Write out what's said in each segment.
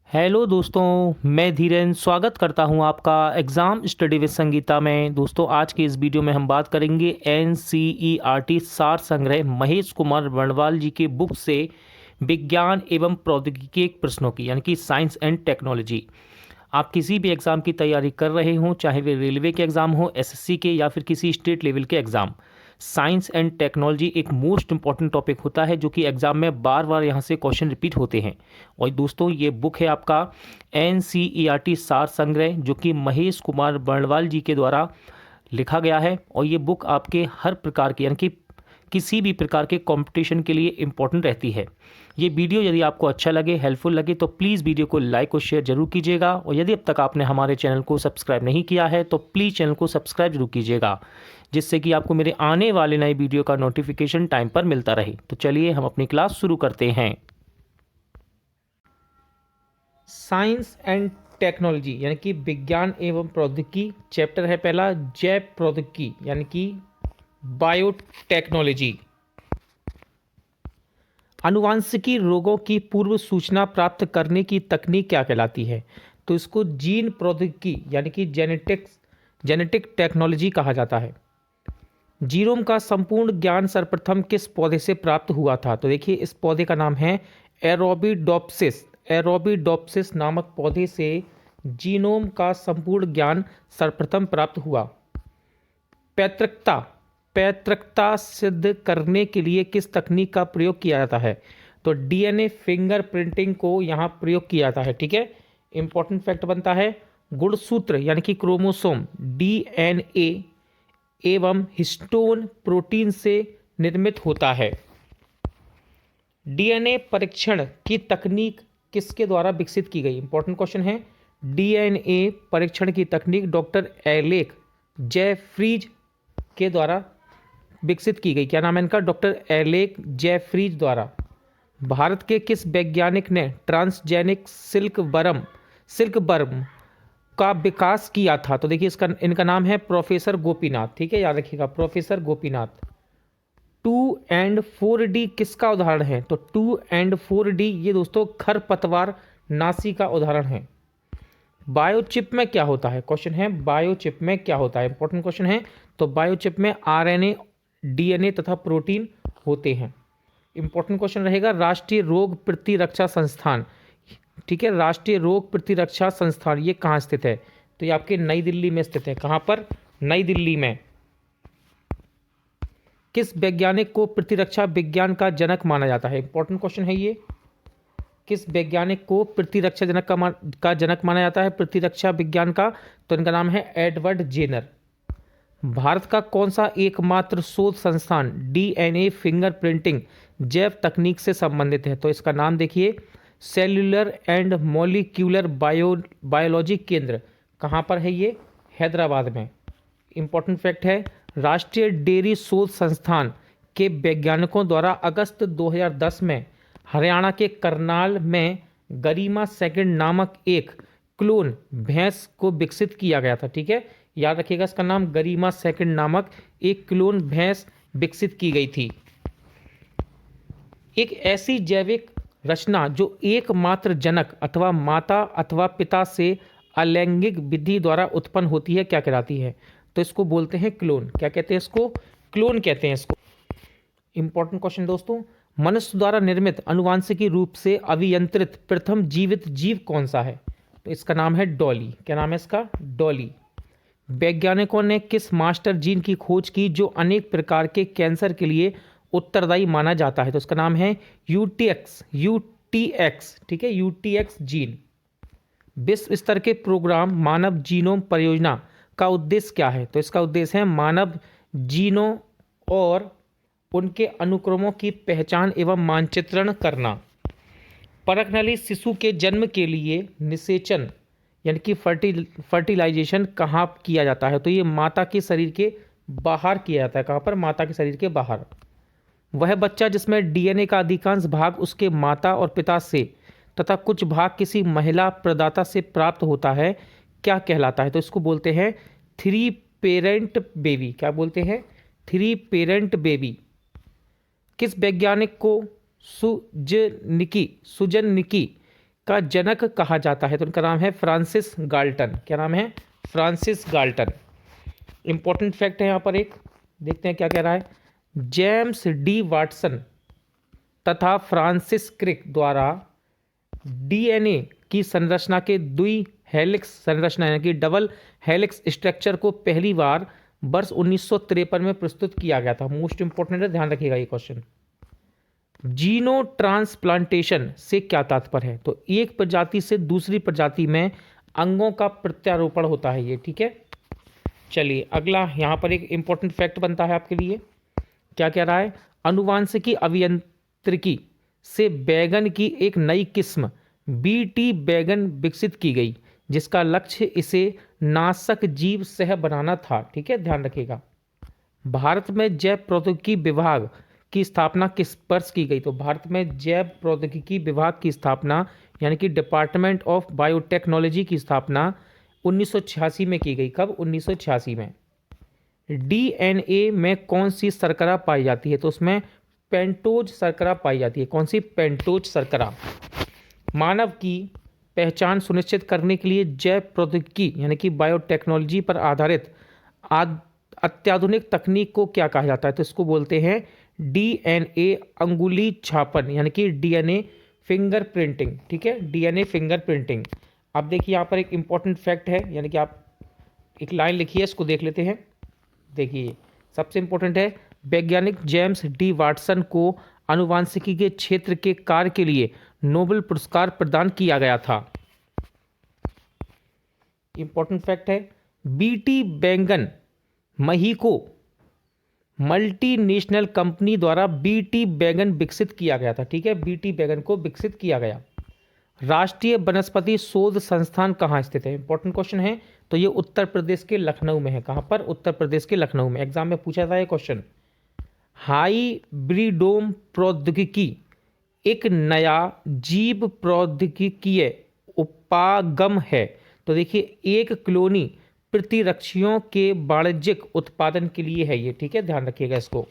Hello दोस्तों, मैं धीरेन स्वागत करता हूं आपका एग्ज़ाम स्टडी विद संगीता में। दोस्तों, आज की इस वीडियो में हम बात करेंगे एनसीईआरटी सार संग्रह महेश कुमार वर्णवाल जी के बुक से विज्ञान एवं प्रौद्योगिकी के प्रश्नों की, यानी कि साइंस एंड टेक्नोलॉजी। आप किसी भी एग्ज़ाम की तैयारी कर रहे हों, चाहे वे रेलवे के एग्ज़ाम हो, एसएससी के, या फिर किसी स्टेट लेवल के एग्ज़ाम, साइंस एंड टेक्नोलॉजी एक मोस्ट इंपॉर्टेंट टॉपिक होता है जो कि एग्ज़ाम में बार बार यहाँ से क्वेश्चन रिपीट होते हैं। और दोस्तों, ये बुक है आपका एनसीईआरटी सार संग्रह, जो कि महेश कुमार वर्णवाल जी के द्वारा लिखा गया है। और ये बुक आपके हर प्रकार के, यानी कि किसी भी प्रकार के कंपटीशन के लिए इम्पोर्टेंट रहती है। ये वीडियो यदि आपको अच्छा लगे, हेल्पफुल लगे, तो प्लीज़ वीडियो को लाइक और शेयर जरूर कीजिएगा। और यदि अब तक आपने हमारे चैनल को सब्सक्राइब नहीं किया है तो प्लीज़ चैनल को सब्सक्राइब जरूर कीजिएगा, जिससे कि आपको मेरे आने वाले नए वीडियो का नोटिफिकेशन टाइम पर मिलता रहे। तो चलिए हम अपनी क्लास शुरू करते हैं। साइंस एंड टेक्नोलॉजी यानी कि विज्ञान एवं प्रौद्योगिकी, चैप्टर है पहला जैव प्रौद्योगिकी यानी कि बायोटेक्नोलॉजी। आनुवांशिकी रोगों की पूर्व सूचना प्राप्त करने की तकनीक क्या कहलाती है? तो इसको जीन प्रौद्योगिकी यानी कि जेनेटिक टेक्नोलॉजी कहा जाता है। जीनोम का संपूर्ण ज्ञान सर्वप्रथम किस पौधे से प्राप्त हुआ था? तो देखिए, इस पौधे का नाम है एरोबिडोप्सिस। एरोबिडोप्सिस नामक पौधे से जीनोम का संपूर्ण ज्ञान सर्वप्रथम प्राप्त हुआ। पैतृकता पैतृकता सिद्ध करने के लिए किस तकनीक का प्रयोग किया जाता है? तो डीएनए फिंगरप्रिंटिंग को यहाँ प्रयोग किया जाता है। ठीक है, इंपॉर्टेंट फैक्ट बनता है। गुणसूत्र यानी कि क्रोमोसोम डीएनए एवं हिस्टोन प्रोटीन से निर्मित होता है। डीएनए परीक्षण की तकनीक किसके द्वारा विकसित की गई? इंपॉर्टेंट क्वेश्चन है। डीएनए परीक्षण की तकनीक डॉक्टर एलेक जेफ्रीज के द्वारा विकसित की गई। क्या नाम है इनका? डॉक्टर एलेक जेफ्रीज द्वारा। भारत के किस वैज्ञानिक ने ट्रांसजेनिक सिल्क वर्म का विकास किया था? तो देखिए, इनका नाम है प्रोफेसर गोपीनाथ। ठीक है, याद रखिएगा, प्रोफेसर गोपीनाथ। 2 and 4D किसका उदाहरण है? तो 2 and 4D ये दोस्तों खरपतवार नासी का उदाहरण है। बायोचिप में क्या होता है? क्वेश्चन है, बायोचिप में क्या होता है? इंपॉर्टेंट क्वेश्चन है। तो बायोचिप में आरएनए, डीएनए तथा प्रोटीन होते हैं। इंपॉर्टेंट क्वेश्चन रहेगा, राष्ट्रीय रोग प्रतिरक्षा संस्थान। ठीक है, राष्ट्रीय रोग प्रतिरक्षा संस्थान ये कहाँ स्थित है? तो ये आपके नई दिल्ली में स्थित है। कहाँ पर? नई दिल्ली में। किस वैज्ञानिक को प्रतिरक्षा विज्ञान का जनक माना जाता है? इंपॉर्टेंट क्वेश्चन है ये। किस वैज्ञानिक को प्रतिरक्षा का जनक माना जाता है, प्रतिरक्षा विज्ञान का? तो इनका नाम है एडवर्ड जेनर। भारत का कौन सा एकमात्र शोध संस्थान डीएनए फिंगरप्रिंटिंग जैव तकनीक से संबंधित है? तो इसका नाम देखिए, सेल्यूलर एंड मॉलिक्यूलर बायोलॉजी केंद्र। कहाँ पर है ये? हैदराबाद में। इंपॉर्टेंट फैक्ट है, राष्ट्रीय डेयरी शोध संस्थान के वैज्ञानिकों द्वारा अगस्त 2010 में हरियाणा के करनाल में गरिमा सेकंड नामक एक क्लोन भैंस को विकसित किया गया था। ठीक है, याद रखिएगा, इसका नाम गरिमा सेकंड नामक एक क्लोन भैंस विकसित की गई थी। एक ऐसी जैविक रचना जो एकमात्र जनक अथवा माता अथवा पिता से अलैंगिक विधि द्वारा उत्पन्न होती है, क्या कहलाती है? तो इसको बोलते हैं क्लोन। क्या कहते हैं इसको? क्लोन कहते हैं इसको। इंपॉर्टेंट क्वेश्चन दोस्तों, मनुष्य द्वारा निर्मित आनुवांशिकी रूप से अभियंत्रित प्रथम जीवित जीव कौन सा है? तो इसका नाम है डॉली। क्या नाम है इसका? डॉली। वैज्ञानिकों ने किस मास्टर जीन की खोज की जो अनेक प्रकार के कैंसर के लिए उत्तरदायी माना जाता है? तो उसका नाम है यूटीएक्स। ठीक है, यूटीएक्स जीन। विश्व स्तर के प्रोग्राम मानव जीनोम परियोजना का उद्देश्य क्या है? तो इसका उद्देश्य है मानव जीनों और उनके अनुक्रमों की पहचान एवं मानचित्रण करना। परखनली शिशु के जन्म के लिए निषेचन यानी कि फर्टिलाइजेशन कहाँ किया जाता है? तो ये माता के शरीर के बाहर किया जाता है। कहाँ पर? माता के शरीर के बाहर। वह बच्चा जिसमें डीएनए का अधिकांश भाग उसके माता और पिता से तथा कुछ भाग किसी महिला प्रदाता से प्राप्त होता है, क्या कहलाता है? तो इसको बोलते हैं 3 पेरेंट बेबी। क्या बोलते हैं? 3 पेरेंट बेबी। किस वैज्ञानिक को सुजनिकी का जनक कहा जाता है? तो उनका नाम है फ्रांसिस गाल्टन। क्या नाम है? Francis Galton. इंपॉर्टेंट फैक्ट है यहाँ पर एक, देखते हैं क्या कह रहा है। जेम्स डी वाटसन तथा फ्रांसिस क्रिक द्वारा डीएनए की संरचना के द्वि हेलिक्स संरचना यानी कि डबल हेलिक्स स्ट्रक्चर को पहली बार वर्ष 1953 में प्रस्तुत किया गया था। मोस्ट इंपोर्टेंट है, ध्यान रखिएगा ये क्वेश्चन। जीनो ट्रांसप्लांटेशन से क्या तात्पर्य है? तो एक प्रजाति से दूसरी प्रजाति में अंगों का प्रत्यारोपण होता है ये, ठीक है। चलिए अगला यहाँ पर एक इंपॉर्टेंट फैक्ट बनता है आपके लिए। क्या कह रहा है? अनुवांशिकी अभियांत्रिकी से बैगन की एक नई किस्म बीटी बैगन विकसित की गई, जिसका लक्ष्य इसे नाशक जीव सह बनाना था, ठीक है, ध्यान रखिएगा। भारत में जैव प्रौद्योगिकी विभाग की स्थापना किस वर्ष की गई? तो भारत में जैव प्रौद्योगिकी विभाग की स्थापना यानी कि डिपार्टमेंट ऑफ बायोटेक्नोलॉजी की स्थापना 1986 में की गई। कब? 1986 में। डीएनए में कौन सी शर्करा पाई जाती है? तो उसमें पेंटोज शर्करा पाई जाती है। कौन सी? पेंटोज शर्करा। मानव की पहचान सुनिश्चित करने के लिए जैव प्रौद्योगिकी यानी कि बायोटेक्नोलॉजी पर आधारित अत्याधुनिक तकनीक को क्या कहा जाता है? तो इसको बोलते हैं डीएनए अंगुली छापन यानी कि डीएनए फिंगरप्रिंटिंग, ठीक है, डीएनए फिंगरप्रिंटिंग। अब देखिए यहाँ पर एक इंपॉर्टेंट फैक्ट है, यानी कि आप एक लाइन लिखिए, इसको देख लेते हैं। देखिए सबसे इंपॉर्टेंट है, वैज्ञानिक जेम्स डी वाटसन को आनुवांशिकी के क्षेत्र के कार्य के लिए नोबेल पुरस्कार प्रदान किया गया था। इंपॉर्टेंट फैक्ट है, बीटी बैंगन महीको मल्टीनेशनल कंपनी द्वारा बीटी बैगन विकसित किया गया था, ठीक है, बीटी बैगन को विकसित किया गया। राष्ट्रीय वनस्पति शोध संस्थान कहाँ स्थित है? इंपॉर्टेंट क्वेश्चन है। तो ये उत्तर प्रदेश के लखनऊ में है। कहाँ पर? उत्तर प्रदेश के लखनऊ में। एग्जाम में पूछा था ये क्वेश्चन। हाइब्रिडोम प्रौद्योगिकी एक नया जीव प्रौद्योगिकीय उपागम है। तो देखिए एक कॉलोनी प्रतिरक्षियों के वाणिज्यिक उत्पादन के लिए है ये, ठीक है, ध्यान रखिएगा इसको।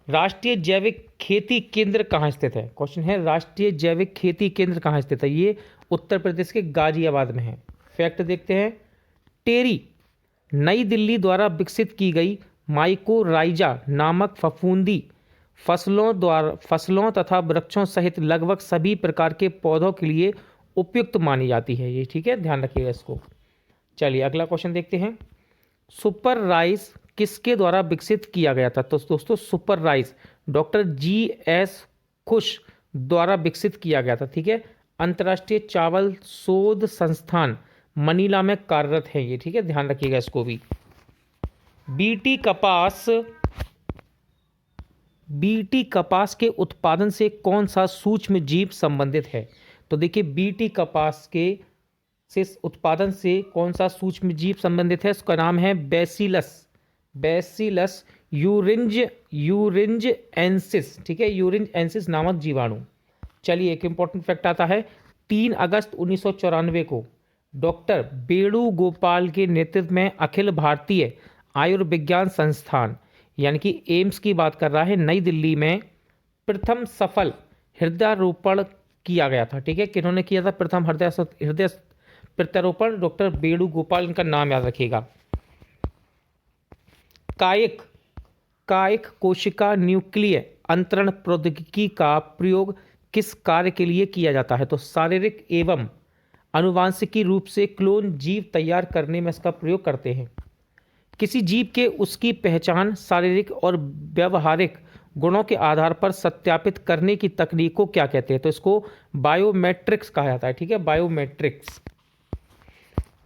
राष्ट्रीय जैविक खेती केंद्र कहाँ स्थित है? क्वेश्चन है राष्ट्रीय जैविक खेती केंद्र कहाँ स्थित है? ये उत्तर प्रदेश के गाजियाबाद में है। फैक्ट देखते हैं, टेरी नई दिल्ली द्वारा विकसित की गई माइकोराइजा नामक फफूंदी फसलों तथा वृक्षों सहित लगभग सभी प्रकार के पौधों के लिए उपयुक्त मानी जाती है ये, ठीक है, ध्यान रखिएगा इसको। चलिए अगला क्वेश्चन देखते हैं, सुपर राइस किसके द्वारा विकसित किया गया था? तो दोस्तों सुपर राइस डॉक्टर GS खुश द्वारा विकसित किया गया था, ठीक है। अंतर्राष्ट्रीय चावल शोध संस्थान मनीला में कार्यरत है ये, ठीक है, ध्यान रखिएगा इसको भी। बीटी कपास के उत्पादन से कौन सा सूक्ष्म जीव संबंधित है? तो देखिए बीटी कपास के उत्पादन से कौन सा सूक्ष्म जीव संबंधित है? उसका नाम है बैसिलस यूरिंजेंसिस, ठीक है, यूरिंजेंसिस नामक जीवाणु। चलिए एक इंपॉर्टेंट फैक्ट आता है, 3 अगस्त 1994 को डॉक्टर वेणुगोपाल के नेतृत्व में अखिल भारतीय आयुर्विज्ञान संस्थान यानी कि एम्स की बात कर रहा है, नई दिल्ली में प्रथम सफल हृदयारोपण किया गया था, ठीक है। किन्होंने किया था प्रथम हृदय प्रत्यारोपण? डॉक्टर वेणुगोपाल, इनका नाम याद रखिएगा। कायिक कोशिका न्यूक्लिय अंतरण प्रौद्योगिकी का प्रयोग किस कार्य के लिए किया जाता है? तो शारीरिक एवं आनुवांशिकी रूप से क्लोन जीव तैयार करने में इसका प्रयोग करते हैं। किसी जीव के उसकी पहचान शारीरिक और व्यवहारिक गुणों के आधार पर सत्यापित करने की तकनीक को क्या कहते हैं? तो इसको बायोमेट्रिक्स कहा जाता है, ठीक है, बायोमेट्रिक्स।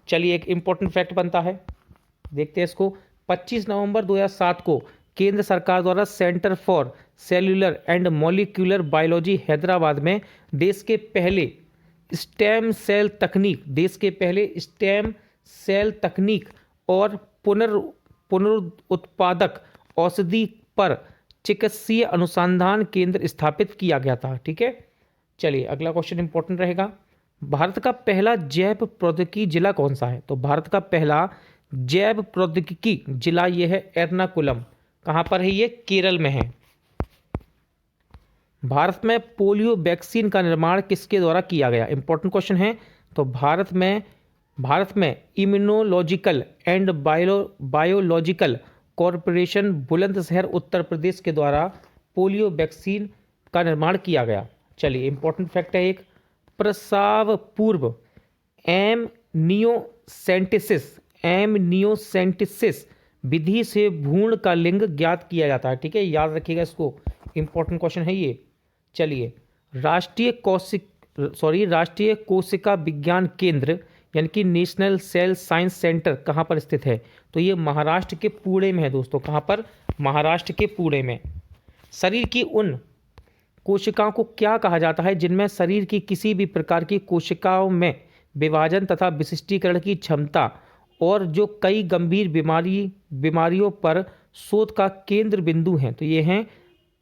चलिए एक इंपॉर्टेंट फैक्ट बनता है, देखते हैं इसको। 25 नवंबर 2007 को केंद्र सरकार द्वारा centre for cellular and molecular biology Hyderabad में देश के पहले स्टेम सेल तकनीक और पुनरुत्पादक औषधि पर चिकित्सीय अनुसंधान केंद्र स्थापित किया गया था, ठीक है। चलिए अगला क्वेश्चन इंपॉर्टेंट रहेगा, भारत का पहला जैव प्रौद्योगिकी जिला कौन सा है? तो भारत का पहला जैव प्रौद्योगिकी जिला ये है एर्नाकुलम। कहाँ पर है ये? केरल में है। भारत में पोलियो वैक्सीन का निर्माण किसके द्वारा किया गया? इंपॉर्टेंट क्वेश्चन है। तो भारत में immunological and biological corporation Bulandshahr Uttar Pradesh के द्वारा पोलियो वैक्सीन का निर्माण किया गया। चलिए इंपॉर्टेंट फैक्ट है एक, प्रसव पूर्व एमनियोसेंटेसिस विधि से भ्रूण का लिंग ज्ञात किया जाता है। ठीक है, याद रखिएगा इसको, इंपॉर्टेंट क्वेश्चन है ये। चलिए, राष्ट्रीय कोशिका विज्ञान केंद्र यानी कि नेशनल सेल साइंस सेंटर कहाँ पर स्थित है? तो ये महाराष्ट्र के पुणे में है दोस्तों। कहाँ पर? महाराष्ट्र के पुणे में। शरीर की उन कोशिकाओं को क्या कहा जाता है जिनमें शरीर की किसी भी प्रकार की कोशिकाओं में विभाजन तथा विशिष्टीकरण की क्षमता और जो कई गंभीर बीमारियों पर शोध का केंद्र बिंदु हैं? तो ये हैं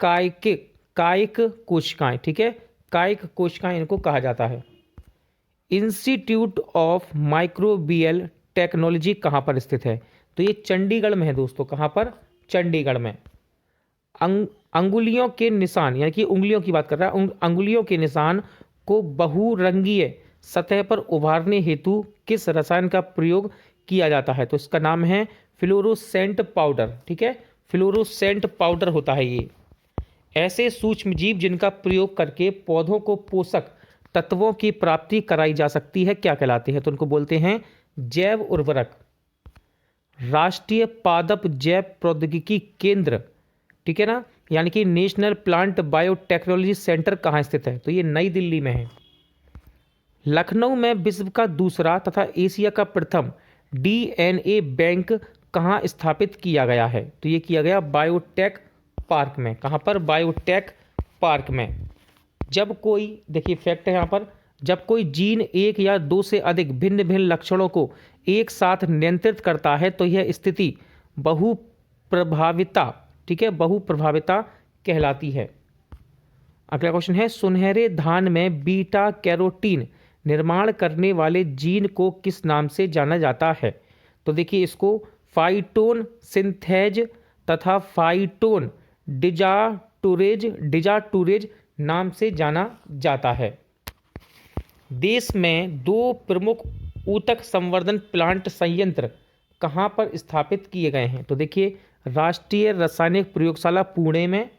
कायिक कोशिकाएं। ठीक है, कायिक कोशिकाएं इनको कहा जाता है। इंस्टीट्यूट ऑफ माइक्रोबियल टेक्नोलॉजी कहाँ पर स्थित है? तो ये चंडीगढ़ में है दोस्तों। कहाँ पर? चंडीगढ़ में। अंगुलियों के निशान यानी कि उंगलियों की बात कर रहा है, अंगुलियों के निशान को बहुरंगीय सतह पर उभारने हेतु किस रसायन का प्रयोग किया जाता है? तो इसका नाम है फ्लोरोसेंट पाउडर। ठीक है, फ्लोरोसेंट पाउडर होता है ये। ऐसे सूक्ष्म जीव जिनका प्रयोग करके पौधों को पोषक तत्वों की प्राप्ति कराई जा सकती है क्या कहलाते हैं? तो उनको बोलते हैं जैव उर्वरक। राष्ट्रीय पादप जैव प्रौद्योगिकी केंद्र, ठीक है ना, यानी कि नेशनल प्लांट बायोटेक्नोलॉजी सेंटर कहाँ स्थित है? तो ये नई दिल्ली में है। लखनऊ में विश्व का दूसरा तथा एशिया का प्रथम डीएनए बैंक कहाँ स्थापित किया गया है? तो ये किया गया बायोटेक पार्क में। कहाँ पर? बायोटेक पार्क में। जब कोई, देखिए फैक्ट है यहाँ पर, जब कोई जीन एक या दो से अधिक भिन्न भिन्न लक्षणों को एक साथ नियंत्रित करता है तो यह स्थिति बहुप्रभाविता, ठीक है, बहुप्रभाविता कहलाती है। अगला क्वेश्चन है, सुनहरे धान में बीटा कैरोटीन निर्माण करने वाले जीन को किस नाम से जाना जाता है? तो देखिए इसको फाइटोन सिंथेज तथा फाइटोन डिजाटूरेज नाम से जाना जाता है। देश में दो प्रमुख ऊतक संवर्धन प्लांट संयंत्र कहाँ पर स्थापित किए गए हैं? तो देखिए राष्ट्रीय रासायनिक प्रयोगशाला पुणे में,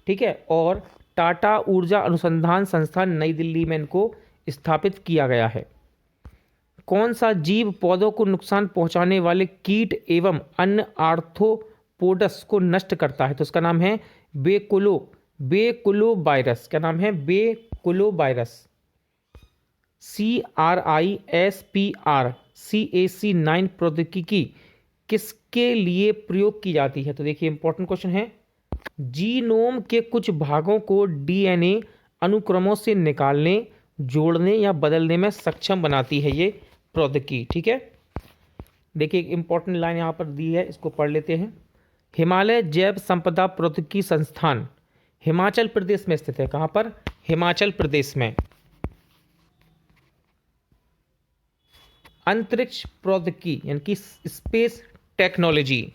ठीक है, और टाटा ऊर्जा अनुसंधान संस्थान नई दिल्ली में इनको स्थापित किया गया है। कौन सा जीव पौधों को नुकसान पहुंचाने वाले कीट एवं अन्य आर्थ्रोपोड्स को नष्ट करता है? तो इसका नाम है बेकुलोवायरस। क्या नाम है? बेकुलोवायरस। CRISPR-Cas9 प्रौद्योगिकी किसके लिए प्रयोग की जाती है? तो देखिए इंपॉर्टेंट क्वेश्चन है, जीनोम के कुछ भागों को डीएनए अनुक्रमों से निकालने, जोड़ने या बदलने में सक्षम बनाती है ये प्रौद्योगिकी। ठीक है, देखिए एक इंपॉर्टेंट लाइन यहाँ पर दी है, इसको पढ़ लेते हैं। हिमालय जैव संपदा प्रौद्योगिकी संस्थान हिमाचल प्रदेश में स्थित है। कहाँ पर? हिमाचल प्रदेश में। अंतरिक्ष प्रौद्योगिकी यानी कि space technology,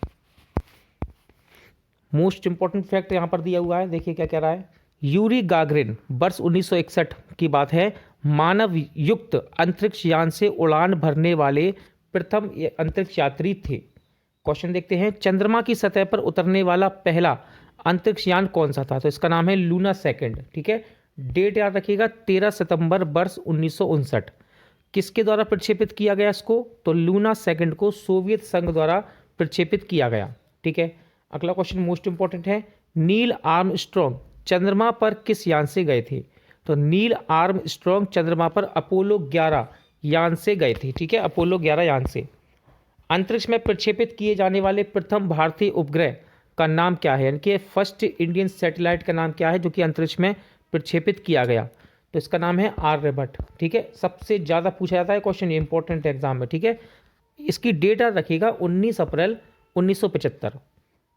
most important fact यहां पर दिया हुआ है। देखिए क्या कह रहा है, यूरी गागरिन वर्ष 1961 की बात है, मानव युक्त अंतरिक्ष यान से उड़ान भरने वाले प्रथम अंतरिक्ष यात्री थे। क्वेश्चन देखते हैं, चंद्रमा की सतह पर उतरने वाला पहला अंतरिक्ष यान कौन सा था? तो इसका नाम है लूना सेकंड। ठीक है, डेट याद रखिएगा 13 सितंबर वर्ष 1959। किसके द्वारा प्रक्षेपित किया गया इसको? तो लूना सेकंड को सोवियत संघ द्वारा प्रक्षेपित किया गया। ठीक है, अगला क्वेश्चन मोस्ट इंपॉर्टेंट है, नील आर्मस्ट्रॉन्ग चंद्रमा पर किस यान से गए थे? तो नील आर्मस्ट्रॉन्ग चंद्रमा पर अपोलो 11 यान से गए थे। ठीक है, अपोलो 11 यान से। अंतरिक्ष में प्रक्षेपित किए जाने वाले प्रथम भारतीय उपग्रह का नाम क्या है, यानी कि फर्स्ट इंडियन सैटेलाइट का नाम क्या है जो कि अंतरिक्ष में प्रक्षेपित किया गया? तो इसका नाम है आर्यभट्ट। ठीक है, सबसे ज़्यादा पूछा जाता है क्वेश्चन, ये इंपॉर्टेंट एग्जाम में। ठीक है, इसकी डेट याद रखिएगा 19 अप्रैल 1975।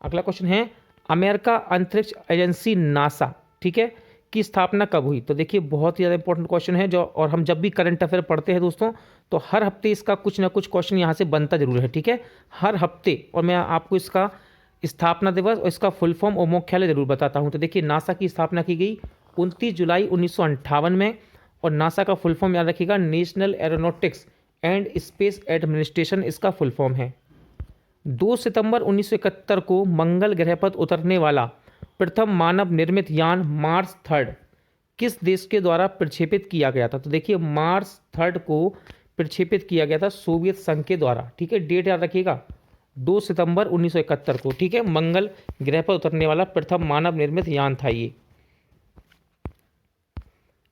अगला क्वेश्चन है, अमेरिका अंतरिक्ष एजेंसी नासा, ठीक है, की स्थापना कब हुई? तो देखिए बहुत ही ज़्यादा इंपॉर्टेंट क्वेश्चन है जो, और हम जब भी करंट अफेयर पढ़ते हैं दोस्तों तो हर हफ्ते इसका कुछ ना कुछ क्वेश्चन यहाँ से बनता जरूर है। ठीक है, हर हफ्ते, और मैं आपको इसका स्थापना दिवस और इसका फुल फॉर्म और मुख्यालय जरूर बताता हूँ। तो देखिए नासा की स्थापना की गई 29 जुलाई 1958 में, और नासा का फुल फॉर्म याद रखिएगा national aeronautics and space administration इसका फुल फॉर्म है। 2 सितंबर 1971 को मंगल ग्रह पर उतरने वाला प्रथम मानव निर्मित यान मार्स 3 किस देश के द्वारा प्रक्षेपित किया गया था? तो देखिए मार्स 3 को प्रक्षेपित किया गया था सोवियत संघ के द्वारा। ठीक है, डेट याद रखिएगा 2 सितंबर 1971 को। ठीक है, मंगल ग्रह पर उतरने वाला प्रथम मानव निर्मित यान था ये।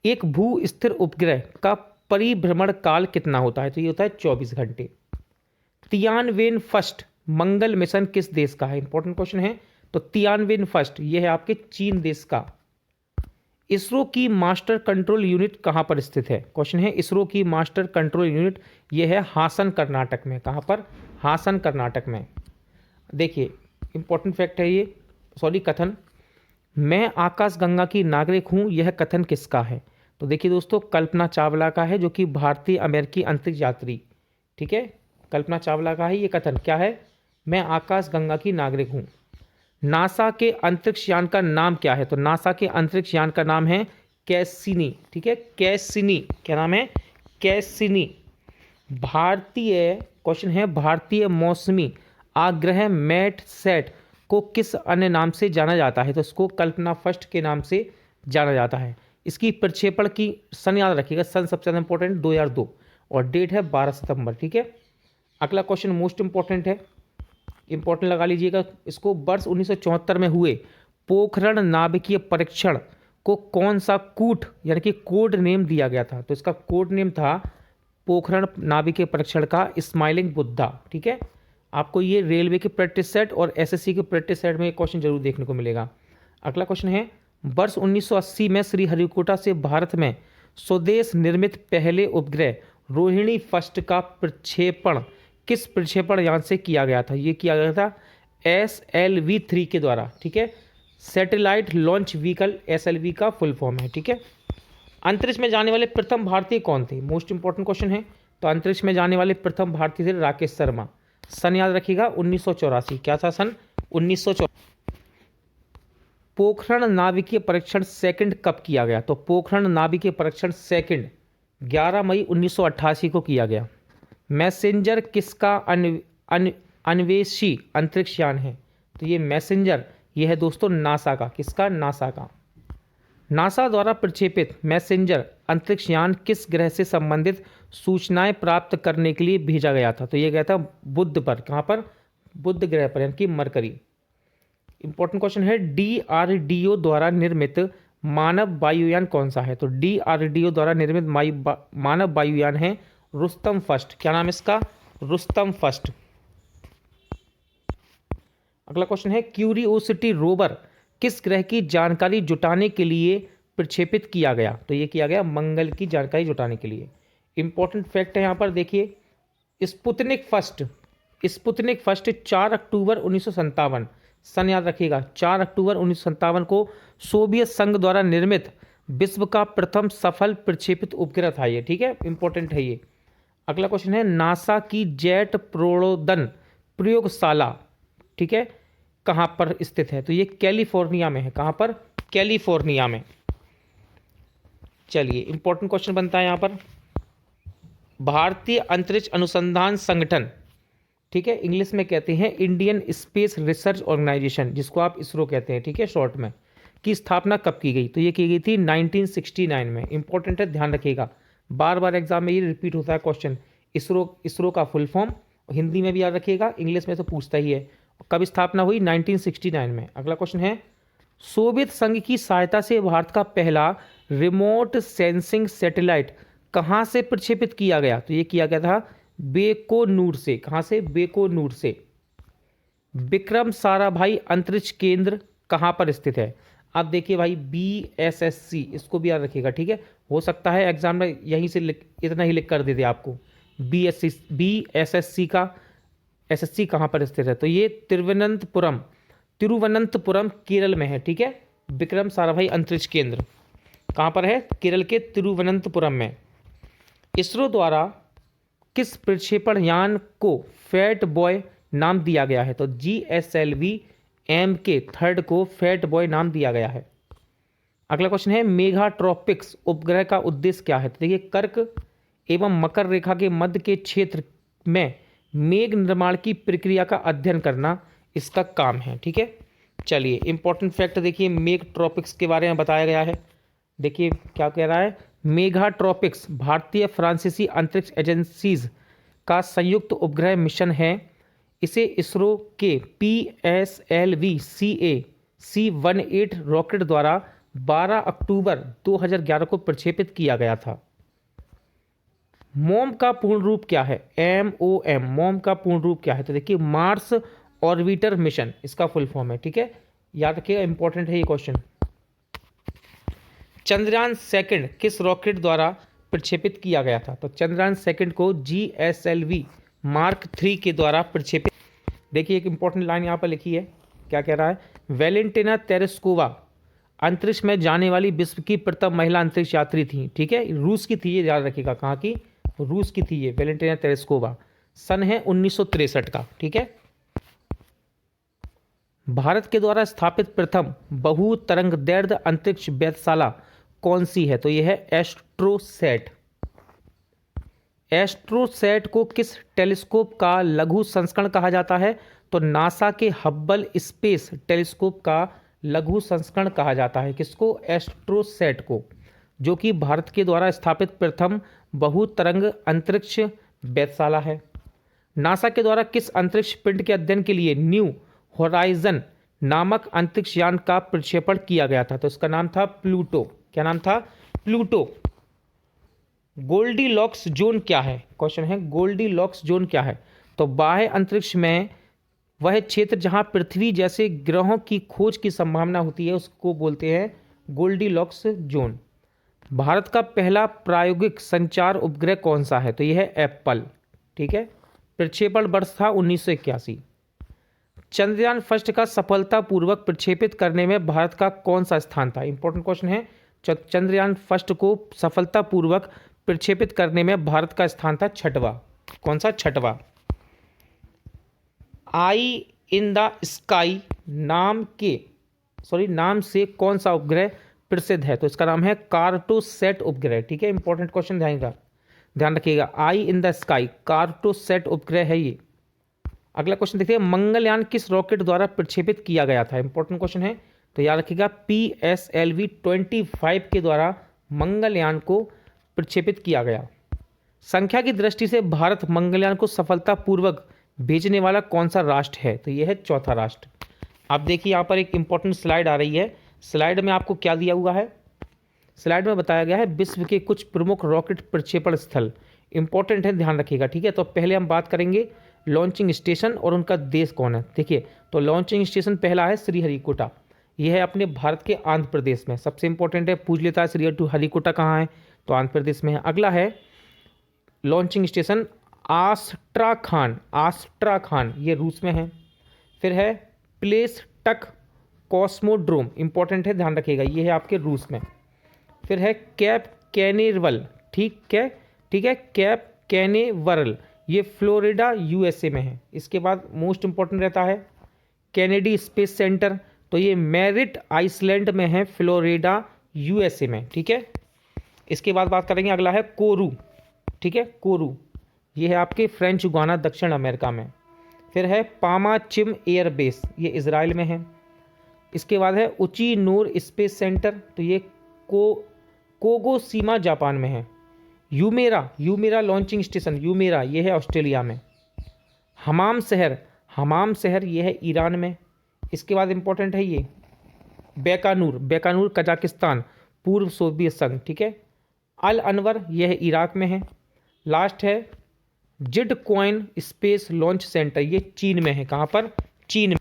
एक भू स्थिर उपग्रह का परिभ्रमण काल कितना होता है? तो ये होता है 24 घंटे। तियानवेन फर्स्ट मंगल मिशन किस देश का है? इंपॉर्टेंट क्वेश्चन है। तो तियानवेन फर्स्ट ये है आपके चीन देश का। इसरो की मास्टर कंट्रोल यूनिट कहां पर स्थित है? क्वेश्चन है इसरो की मास्टर कंट्रोल यूनिट ये है हासन कर्नाटक में। कहां पर? हासन कर्नाटक में। देखिए इंपॉर्टेंट फैक्ट है ये, सॉरी कथन, मैं आकाश गंगा की नागरिक हूं, यह कथन किसका है? तो देखिए दोस्तों कल्पना चावला का है, जो कि भारतीय अमेरिकी अंतरिक्ष यात्री। ठीक है, कल्पना चावला का है ये कथन। क्या है? मैं आकाश गंगा की नागरिक हूं। नासा के अंतरिक्ष यान का नाम क्या है? तो नासा के अंतरिक्ष यान का नाम है कैसिनी। ठीक है, कैसिनी। क्या नाम है? कैसिनी। भारतीय, क्वेश्चन है भारतीय मौसमी आग्रह मैट सेट को किस अन्य नाम से जाना जाता है? तो इसको कल्पना फर्स्ट के नाम से जाना जाता है। इसकी प्रक्षेपण की सन याद रखिएगा, सन सबसे ज़्यादा इंपॉर्टेंट 2002, और डेट है 12 सितंबर। ठीक है, अगला क्वेश्चन मोस्ट इंपॉर्टेंट है, इंपॉर्टेंट लगा लीजिएगा इसको। वर्ष 1974 में हुए पोखरण नाभिकीय परीक्षण को कौन सा कूट यानी कि कोड नेम दिया गया था? तो इसका कोड नेम था पोखरण नाभिकीय परीक्षण का स्माइलिंग बुद्धा। ठीक है, आपको ये रेलवे के प्रैक्टिस सेट और एसएससी के प्रैक्टिस सेट में क्वेश्चन जरूर देखने को मिलेगा। अगला क्वेश्चन है, वर्ष 1980 में श्रीहरिकोटा से भारत में स्वदेश निर्मित पहले उपग्रह रोहिणी फर्स्ट का प्रक्षेपण किस प्रक्षेपण यान से किया गया था? ये किया गया था SLV-3 के द्वारा। ठीक है, सैटेलाइट लॉन्च व्हीकल SLV का फुल फॉर्म है। ठीक है, अंतरिक्ष में जाने वाले प्रथम भारतीय कौन थे? मोस्ट इंपॉर्टेंट क्वेश्चन है। तो अंतरिक्ष में जाने वाले प्रथम भारतीय थे राकेश शर्मा। सन याद रखिएगा 1984। क्या था सन? 1984। पोखरण नाभिकीय परीक्षण सेकंड कब किया गया? तो पोखरण नाभिकीय परीक्षण सेकंड 11 मई 1988 को किया गया। मैसेंजर किसका अन्वेषी अंतरिक्ष यान है? तो ये मैसेंजर ये है दोस्तों नासा का। किसका? नासा का। नासा द्वारा प्रक्षेपित मैसेंजर अंतरिक्ष यान किस ग्रह से संबंधित सूचनाएं प्राप्त करने के लिए भेजा गया था? तो ये गया था बुध पर। कहाँ पर? बुध ग्रह पर, यानी कि मरकरी। इंपॉर्टेंट क्वेश्चन है, DRDO द्वारा निर्मित मानव वायुयान कौन सा है? तो DRDO द्वारा निर्मित मानव वायुयान है रुस्तम फर्स्ट। क्या नाम है इसका? रुस्तम फर्स्ट। अगला क्वेश्चन है, क्यूरियोसिटी रोवर किस ग्रह की जानकारी जुटाने के लिए प्रक्षेपित किया गया? तो ये किया गया मंगल की जानकारी जुटाने के लिए। इंपॉर्टेंट फैक्ट है यहाँ पर देखिए, स्पुतनिक फर्स्ट 4 अक्टूबर 1957, सन याद रखिएगा 4 अक्टूबर 1957 को सोवियत संघ द्वारा निर्मित विश्व का प्रथम सफल प्रक्षेपित उपग्रह था ये। ठीक है, इंपॉर्टेंट है ये। अगला क्वेश्चन है, नासा की जेट प्रोड़ोदन प्रयोगशाला, ठीक है, कहाँ पर स्थित है? तो ये कैलिफोर्निया में है। कहाँ पर? कैलिफोर्निया में। चलिए इंपॉर्टेंट क्वेश्चन बनता है यहाँ पर, भारतीय अंतरिक्ष अनुसंधान संगठन, ठीक है, इंग्लिश में कहते हैं इंडियन स्पेस रिसर्च ऑर्गेनाइजेशन, जिसको आप इसरो कहते हैं, ठीक है, शॉर्ट में, की स्थापना कब की गई? तो ये की गई थी 1969 में। इंपॉर्टेंट है, ध्यान रखिएगा, बार बार एग्जाम में ये रिपीट होता है क्वेश्चन। इसरो का फुल फॉर्म हिंदी में भी याद रखिएगा, इंग्लिश में तो पूछता ही है। कब स्थापना हुई? 1969 में। अगला क्वेश्चन है, सोवियत संघ की सहायता से भारत का पहला रिमोट सेंसिंग सैटेलाइट कहाँ से प्रक्षेपित किया गया? तो ये किया गया था बेकोनूर से। कहाँ से? बेकोनूर से। विक्रम साराभाई अंतरिक्ष केंद्र कहाँ पर स्थित है? आप देखिए भाई, BSSC, इसको भी याद रखिएगा, ठीक है, हो सकता है एग्जाम में यहीं से इतना ही लिख कर दे दे आपको। BSSC का SSC कहाँ पर स्थित है? तो ये तिरुवनंतपुरम केरल में है, ठीक है। विक्रम साराभाई अंतरिक्ष केंद्र कहाँ पर है? केरल के तिरुवनंतपुरम में। इसरो द्वारा किस प्रक्षेपण यान को फैट बॉय नाम दिया गया है? तो GSLV एम के थर्ड को फैट बॉय नाम दिया गया है। अगला क्वेश्चन है मेघाट्रॉपिक्स उपग्रह का उद्देश्य क्या है? तो देखिए कर्क एवं मकर रेखा के मध्य के क्षेत्र में मेघ निर्माण की प्रक्रिया का अध्ययन करना इसका काम है। ठीक है, चलिए इंपॉर्टेंट फैक्ट देखिए मेघट्रॉपिक्स के बारे में बताया गया है। देखिए क्या कह रहा है, मेघाट्रॉपिक्स भारतीय फ्रांसीसी अंतरिक्ष एजेंसीज का संयुक्त उपग्रह मिशन है। इसे इसरो के PSLV CA-C18 रॉकेट द्वारा 12 अक्टूबर 2011 को प्रक्षेपित किया गया था। मोम का पूर्ण रूप क्या है? MOM, मोम का पूर्ण रूप क्या है? तो देखिए मार्स ऑर्बिटर मिशन इसका फुल फॉर्म है। ठीक है, याद रखिएगा, इंपॉर्टेंट है ये क्वेश्चन। चंद्रयान सेकंड किस रॉकेट द्वारा प्रक्षेपित किया गया था? तो चंद्रयान सेकंड को GSLV Mark 3 के द्वारा प्रक्षेपित। देखिए एक इंपॉर्टेंट लाइन यहाँ पर लिखी है, क्या कह रहा है, वैलेंटिना तेरेस्कोवा अंतरिक्ष में जाने वाली विश्व की प्रथम महिला अंतरिक्ष यात्री थी। ठीक है, रूस की थी, ये याद रखिएगा, कहाँ की? रूस की थी ये वैलेंटिना तेरेस्कोवा। सन है 1963 का। ठीक है, भारत के द्वारा स्थापित प्रथम बहु तरंगदैर्ध्य अंतरिक्ष वेधशाला कौन सी है? तो यह है एस्ट्रोसैट। एस्ट्रोसैट को किस टेलीस्कोप का लघु संस्करण कहा जाता है? तो नासा के हब्बल स्पेस टेलीस्कोप का लघु संस्करण कहा जाता है। किसको? एस्ट्रोसैट को, जो कि भारत के द्वारा स्थापित प्रथम बहुतरंग अंतरिक्ष वेधशाला है। नासा के द्वारा किस अंतरिक्ष पिंड के अध्ययन के लिए न्यू होराइजन नामक अंतरिक्ष यान का प्रक्षेपण किया गया था? तो इसका नाम था प्लूटो। क्या नाम था? प्लूटो। गोल्डीलॉक्स जोन क्या है? क्वेश्चन है गोल्डीलॉक्स जोन क्या है? तो बाह्य अंतरिक्ष में वह क्षेत्र जहां पृथ्वी जैसे ग्रहों की खोज की संभावना होती है उसको बोलते हैं गोल्डीलॉक्स जोन। भारत का पहला प्रायोगिक संचार उपग्रह कौन सा है? तो यह है एप्पल। ठीक है, प्रक्षेपण वर्ष था 1981। चंद्रयान फर्स्ट का सफलतापूर्वक प्रक्षेपित करने में भारत का कौन सा स्थान था? इंपॉर्टेंट क्वेश्चन है। चंद्रयान फर्स्ट को सफलतापूर्वक प्रक्षेपित करने में भारत का स्थान था 6वां। कौन सा? 6वां। आई इन द स्काई नाम से कौन सा उपग्रह प्रसिद्ध है? तो इसका नाम है कार्टोसैट उपग्रह। ठीक है, इंपॉर्टेंट क्वेश्चन ध्यान रखिएगा। आई इन द स्काई कार्टोसैट उपग्रह है ये। अगला क्वेश्चन देखिए, मंगलयान किस रॉकेट द्वारा प्रक्षेपित किया गया था? इंपॉर्टेंट क्वेश्चन है, तो याद रखिएगा PSLV 25 के द्वारा मंगलयान को प्रक्षेपित किया गया। संख्या की दृष्टि से भारत मंगलयान को सफलतापूर्वक भेजने वाला कौन सा राष्ट्र है? तो यह है चौथा राष्ट्र। आप देखिए यहाँ पर एक इंपॉर्टेंट स्लाइड आ रही है। स्लाइड में आपको क्या दिया हुआ है? स्लाइड में बताया गया है विश्व के कुछ प्रमुख रॉकेट प्रक्षेपण स्थल। इंपॉर्टेंट है, ध्यान रखिएगा। ठीक है, तो पहले हम बात करेंगे लॉन्चिंग स्टेशन और उनका देश कौन है। देखिए, तो लॉन्चिंग स्टेशन पहला है श्रीहरिकोटा। यह है अपने भारत के आंध्र प्रदेश में। सबसे इंपॉर्टेंट है, पूछ लेता है श्रीहरिकोटा कहाँ है? तो आंध्र प्रदेश में है। अगला है लॉन्चिंग स्टेशन आस्ट्राखान, ये रूस में है। फिर है प्लेस टक कॉस्मोड्रोम, इंपॉर्टेंट है, ध्यान रखिएगा, ये है आपके रूस में। फिर है कैप कैनेवरल, ठीक है, कैप कैनेवरल, ये फ्लोरिडा USA में है। इसके बाद मोस्ट इंपॉर्टेंट रहता है कैनेडी स्पेस सेंटर, तो ये मैरिट आइसलैंड में है, फ्लोरिडा USA में। ठीक है, इसके बाद बात करेंगे, अगला है कोरू। ठीक है, कोरू ये है आपके फ्रेंच गुयाना दक्षिण अमेरिका में। फिर है पामाचिम एयरबेस, ये इजराइल में है। इसके बाद है उची नूर स्पेस सेंटर, तो ये कोगोसीमा जापान में है। यूमेरा लॉन्चिंग स्टेशन, यूमेरा ये है ऑस्ट्रेलिया में। हमाम शहर ये है ईरान में। इसके बाद इंपॉर्टेंट है ये बेकानूर कजाकिस्तान, पूर्व सोवियत संघ। ठीक है, अल अनवर यह है इराक में है। लास्ट है जिडक्वाइन स्पेस लॉन्च सेंटर, ये चीन में है। कहाँ पर? चीन में।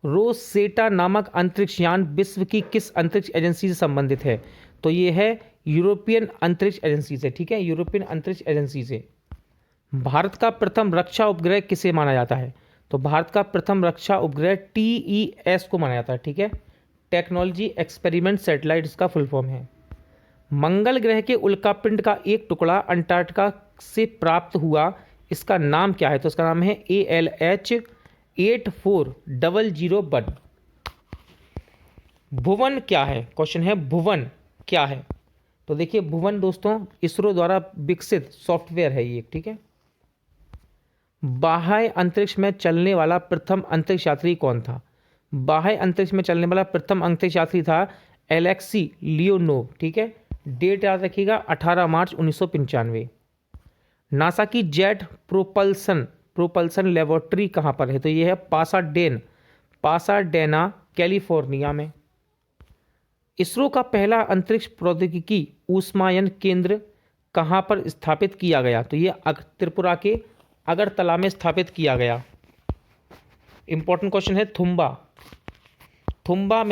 रोसेटा नामक अंतरिक्ष यान विश्व की किस अंतरिक्ष एजेंसी से संबंधित है? तो ये है यूरोपियन अंतरिक्ष एजेंसी से। ठीक है, यूरोपियन अंतरिक्ष एजेंसी से। भारत का प्रथम रक्षा उपग्रह किसे माना जाता है? तो भारत का प्रथम रक्षा उपग्रह TES को माना जाता है। ठीक है, टेक्नोलॉजी एक्सपेरिमेंट सैटेलाइट इसका फुल फॉर्म है। मंगल ग्रह के उल्कापिंड का एक टुकड़ा अंटार्कटिका से प्राप्त हुआ, इसका नाम क्या है? तो इसका नाम है 8400 भुवन क्या है? क्वेश्चन है भुवन क्या है? तो देखिए भुवन दोस्तों इसरो द्वारा विकसित सॉफ्टवेयर है ये, ठीक है। बाह्य अंतरिक्ष में चलने वाला प्रथम अंतरिक्ष यात्री कौन था? बाह्य अंतरिक्ष में चलने वाला प्रथम अंतरिक्ष यात्री था एलेक्सी लियोनोव, ठीक है। डेट याद रखिएगा 18 मार्च 1995। नासा की जेट प्रोपल्सन लेबोरेटरी कहाँ पर है? तो ये है पासाडेना कैलिफोर्निया में। इसरो का पहला अंतरिक्ष प्रौद्योगिकी ऊष्मायन केंद्र कहाँ पर स्थापित किया गया? तो ये त्रिपुरा के अगरतला में स्थापित किया गया। इंपॉर्टेंट क्वेश्चन है थुम्बा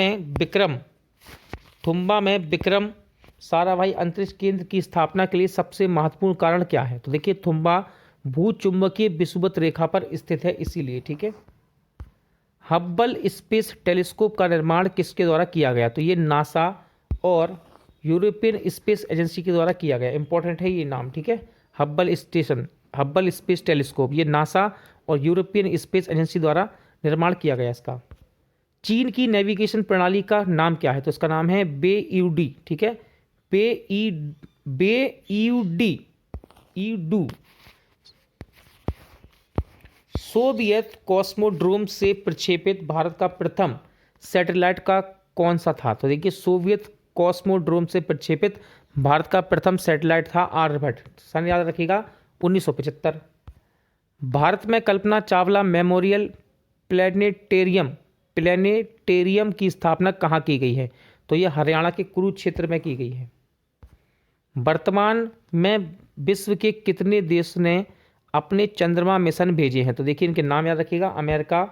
में विक्रम साराभाई अंतरिक्ष केंद्र की स्थापना के लिए सबसे महत्वपूर्ण कारण क्या है? तो देखिए थुम्बा भूचुंबकीय विषुवत रेखा पर स्थित है इसीलिए, ठीक है। हब्बल स्पेस टेलीस्कोप का निर्माण किसके द्वारा किया गया? तो ये नासा और यूरोपियन स्पेस एजेंसी के द्वारा किया गया। इंपॉर्टेंट है ये नाम, ठीक है। हब्बल स्पेस टेलीस्कोप ये नासा और यूरोपियन स्पेस एजेंसी द्वारा निर्माण किया गया इसका। चीन की नेविगेशन प्रणाली का नाम क्या है? तो इसका नाम है बेईडी, ठीक है। बेईडू। सोवियत कॉस्मोड्रोम से प्रक्षेपित भारत का प्रथम सैटेलाइट का कौन सा था? तो देखिए सोवियत कॉस्मोड्रोम से प्रक्षेपित भारत का प्रथम सैटेलाइट था आर्यभट्ट। सन याद रखिएगा 1975। भारत में कल्पना चावला मेमोरियल प्लेनेटेरियम की स्थापना कहाँ की गई है? तो यह हरियाणा के कुरुक्षेत्र में की गई है। वर्तमान में विश्व के कितने देश ने अपने चंद्रमा मिशन भेजे हैं? तो देखिए इनके नाम याद रखिएगा अमेरिका,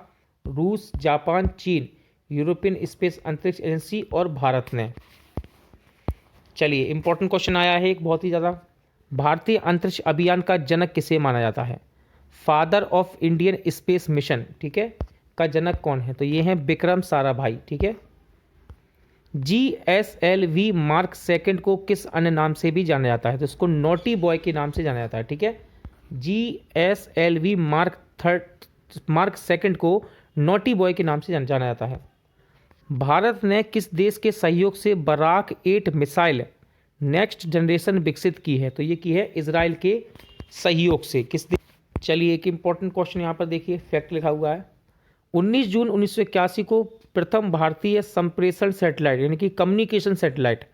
रूस, जापान, चीन, यूरोपियन स्पेस अंतरिक्ष एजेंसी और भारत ने। चलिए इंपॉर्टेंट क्वेश्चन आया है एक बहुत ही ज़्यादा। भारतीय अंतरिक्ष अभियान का जनक किसे माना जाता है? Father of Indian space mission, ठीक है, का जनक कौन है? तो ये हैं विक्रम साराभाई, ठीक है। GSLV मार्क सेकंड को किस अन्य नाम से भी जाना जाता है? तो इसको नोटी बॉय के नाम से जाना जाता है, ठीक है। GSLV मार्क सेकंड को नोटी बॉय के नाम से जाना जाता है। भारत ने किस देश के सहयोग से बराक 8 मिसाइल नेक्स्ट जनरेशन विकसित की है? तो ये की है इजराइल के सहयोग से। किस देश? चलिए एक इंपॉर्टेंट क्वेश्चन यहाँ पर देखिए, फैक्ट लिखा हुआ है। 19 जून 1981 को प्रथम भारतीय संप्रेषण सैटेलाइट यानी कि कम्युनिकेशन सैटेलाइट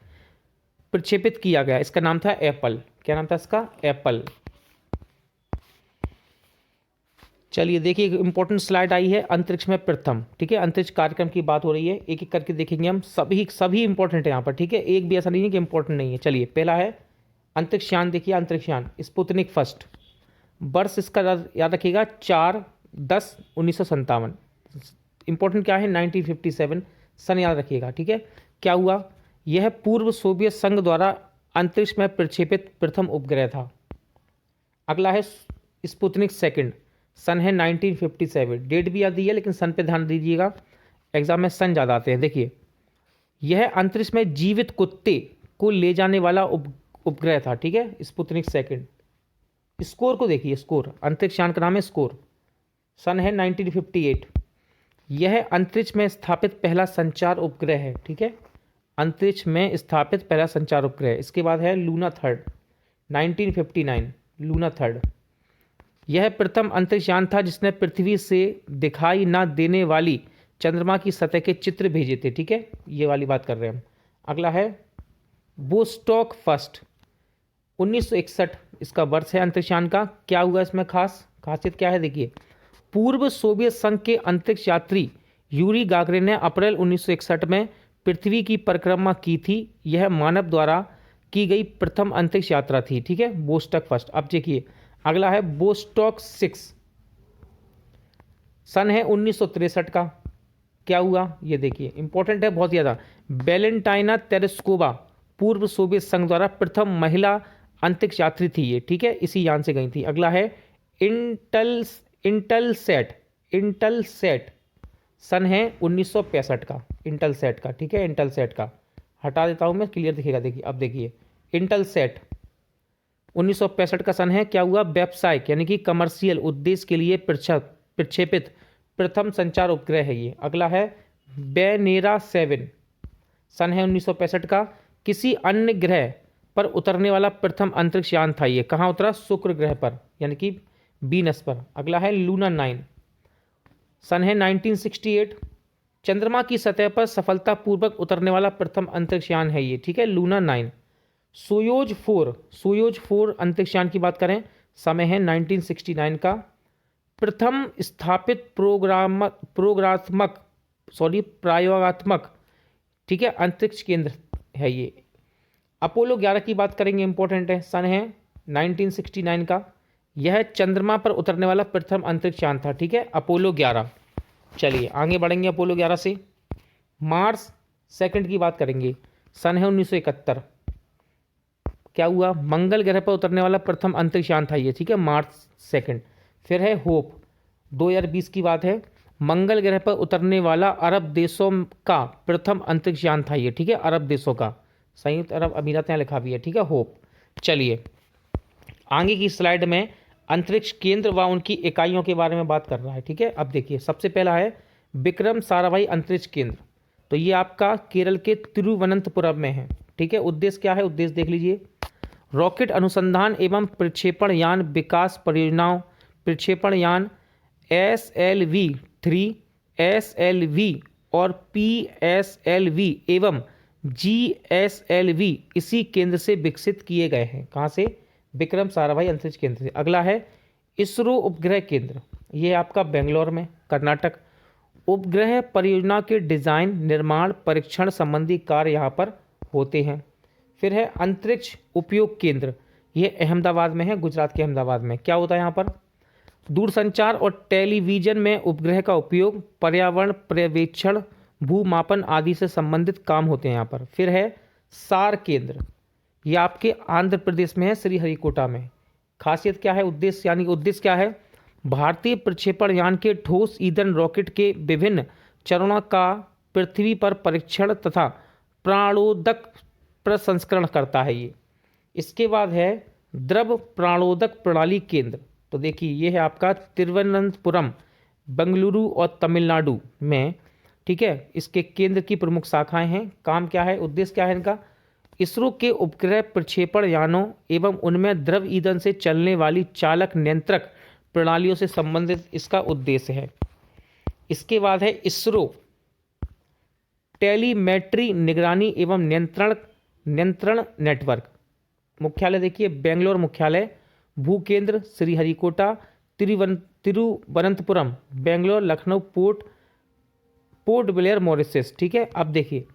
प्रक्षेपित किया गया। इसका नाम था एप्पल। क्या नाम था इसका? एप्पल। चलिए देखिए एक इंपॉर्टेंट स्लाइड आई है अंतरिक्ष में प्रथम, ठीक है। अंतरिक्ष कार्यक्रम की बात हो रही है, एक एक करके देखेंगे हम। सभी इंपॉर्टेंट है यहाँ पर, ठीक है। एक भी ऐसा नहीं है कि इंपॉर्टेंट नहीं है। चलिए पहला है अंतरिक्ष यान। देखिए अंतरिक्ष यान स्पुतनिक फर्स्ट, वर्ष इसका याद रखिएगा 4/10/1957। इंपॉर्टेंट क्या है? 1957 सन याद रखिएगा, ठीक है। क्या हुआ? यह पूर्व सोवियत संघ द्वारा अंतरिक्ष में प्रक्षेपित प्रथम उपग्रह था। अगला है स्पुतनिक सेकंड, सन है 1957। डेट भी याद दी है लेकिन सन पे ध्यान दीजिएगा, एग्जाम में सन ज़्यादा आते हैं। देखिए यह अंतरिक्ष में जीवित कुत्ते को ले जाने वाला उपग्रह था, ठीक है, स्पुतनिक सेकंड। स्कोर को देखिए, स्कोर अंतरिक्ष यान का नाम है स्कोर, सन है 1958। यह अंतरिक्ष में स्थापित पहला संचार उपग्रह है, ठीक है, अंतरिक्ष में स्थापित पहला संचार उपग्रह। इसके बाद है लूना थर्ड 1959, लूना थर्ड। यह प्रथम अंतरिक्ष यान था जिसने पृथ्वी से दिखाई ना देने वाली चंद्रमा की सतह के चित्र भेजे थे, ठीक है, ये वाली बात कर रहे हैं हम। अगला है वोस्टॉक फर्स्ट 1961, इसका वर्ष है अंतरिक्ष यान का। क्या हुआ इसमें खासियत क्या है? देखिए पूर्व सोवियत संघ के अंतरिक्ष यात्री यूरी गागरिन ने अप्रैल 1961 में पृथ्वी की परिक्रमा की थी। यह मानव द्वारा की गई प्रथम अंतरिक्ष यात्रा थी, ठीक है, वोस्टॉक फर्स्ट। अब देखिए अगला है वोस्टॉक 6, सन है 1963 का। क्या हुआ ये देखिए, इंपॉर्टेंट है बहुत ज़्यादा। वेलेंटाइना तेरेस्कोवा पूर्व सोवियत संघ द्वारा प्रथम महिला अंतरिक्ष यात्री थी ये, ठीक है, इसी यान से गई थी। अगला है इंटलसैट, सन है 1965 का, इंटलसैट का, ठीक है, इंटलसैट का हटा देता हूँ मैं, क्लियर दिखेगा। देखिए अब देखिए इंटलसैट 1965 का सन है। क्या हुआ? व्यावसायिक यानी कि कमर्शियल उद्देश्य के लिए प्रक्षेपित प्रथम संचार उपग्रह है ये। अगला है वेनेरा 7, सन है 1965 का। किसी अन्य ग्रह पर उतरने वाला प्रथम अंतरिक्ष यान था ये। कहाँ उतरा? शुक्र ग्रह पर, यानी कि वीनस पर। अगला है लूना 9, सन है 1968। चंद्रमा की सतह पर सफलतापूर्वक उतरने वाला प्रथम अंतरिक्ष यान है ये, ठीक है, लूना 9। सोयोज 4 अंतरिक्ष यान की बात करें, समय है 1969 का। प्रथम स्थापित प्रयोगात्मक, ठीक है, अंतरिक्ष केंद्र है ये। अपोलो 11 की बात करेंगे, इंपॉर्टेंट है, सन है 1969 का। यह चंद्रमा पर उतरने वाला प्रथम अंतरिक्ष यान था, ठीक है, अपोलो 11। चलिए आगे बढ़ेंगे अपोलो 11 से। मार्स 2 की बात करेंगे, सन है 1971। क्या हुआ? मंगल ग्रह पर उतरने वाला प्रथम अंतरिक्ष यान था ये, ठीक है, मार्स 2। फिर है होप, 2020 की बात है। मंगल ग्रह पर उतरने वाला अरब देशों का प्रथम अंतरिक्ष यान था ये, ठीक है, अरब देशों का, संयुक्त अरब अमीरात यहाँ लिखा भी है, ठीक है, होप। चलिए आगे की स्लाइड में अंतरिक्ष केंद्र व उनकी इकाइयों के बारे में बात कर रहा है, ठीक है। अब देखिए सबसे पहला है विक्रम साराभाई अंतरिक्ष केंद्र। तो ये आपका केरल के तिरुवनंतपुरम में है, ठीक है। उद्देश्य क्या है? उद्देश्य देख लीजिए, रॉकेट अनुसंधान एवं प्रक्षेपण यान विकास परियोजनाओं, प्रक्षेपण यान SLV-3, SLV और PSLV एवं GSLV इसी केंद्र से विकसित किए गए हैं। कहाँ से? विक्रम साराभाई अंतरिक्ष केंद्र से। अगला है इसरो उपग्रह केंद्र, ये आपका बेंगलोर में, कर्नाटक। उपग्रह परियोजना के डिजाइन, निर्माण, परीक्षण संबंधी कार्य यहाँ पर होते हैं। फिर है अंतरिक्ष उपयोग केंद्र, ये अहमदाबाद में है, गुजरात के अहमदाबाद में। क्या होता है यहाँ पर? दूरसंचार और टेलीविजन में उपग्रह का उपयोग, पर्यावरण पर्यवेक्षण, भूमापन आदि से संबंधित काम होते हैं यहाँ पर। फिर है सार केंद्र, ये आपके आंध्र प्रदेश में है, श्रीहरिकोटा में। खासियत क्या है? उद्देश्य, यानी उद्देश्य क्या है? भारतीय प्रक्षेपण यान के ठोस ईंधन रॉकेट के विभिन्न चरणों का पृथ्वी पर परीक्षण तथा प्राणोदक प्रसंस्करण करता है ये। इसके बाद है द्रव प्राणोदक प्रणाली केंद्र। तो देखिए ये है आपका तिरुवनंतपुरम, बेंगलुरु और तमिलनाडु में, ठीक है। इसके केंद्र की प्रमुख शाखाएं हैं। काम क्या है? उद्देश्य क्या है इनका? इसरो के उपग्रह प्रक्षेपण यानों एवं उनमें द्रव ईंधन से चलने वाली चालक नियंत्रक प्रणालियों से संबंधित इसका उद्देश्य है। इसके बाद है इसरो टेलीमेट्री निगरानी एवं नियंत्रण नेटवर्क। मुख्यालय देखिए बेंगलोर मुख्यालय, भूकेंद्र श्रीहरिकोटा, तिरुवनंतपुरम, बेंगलोर, लखनऊ, पोर्ट ब्लेयर, मॉरिशस, ठीक है। अब देखिए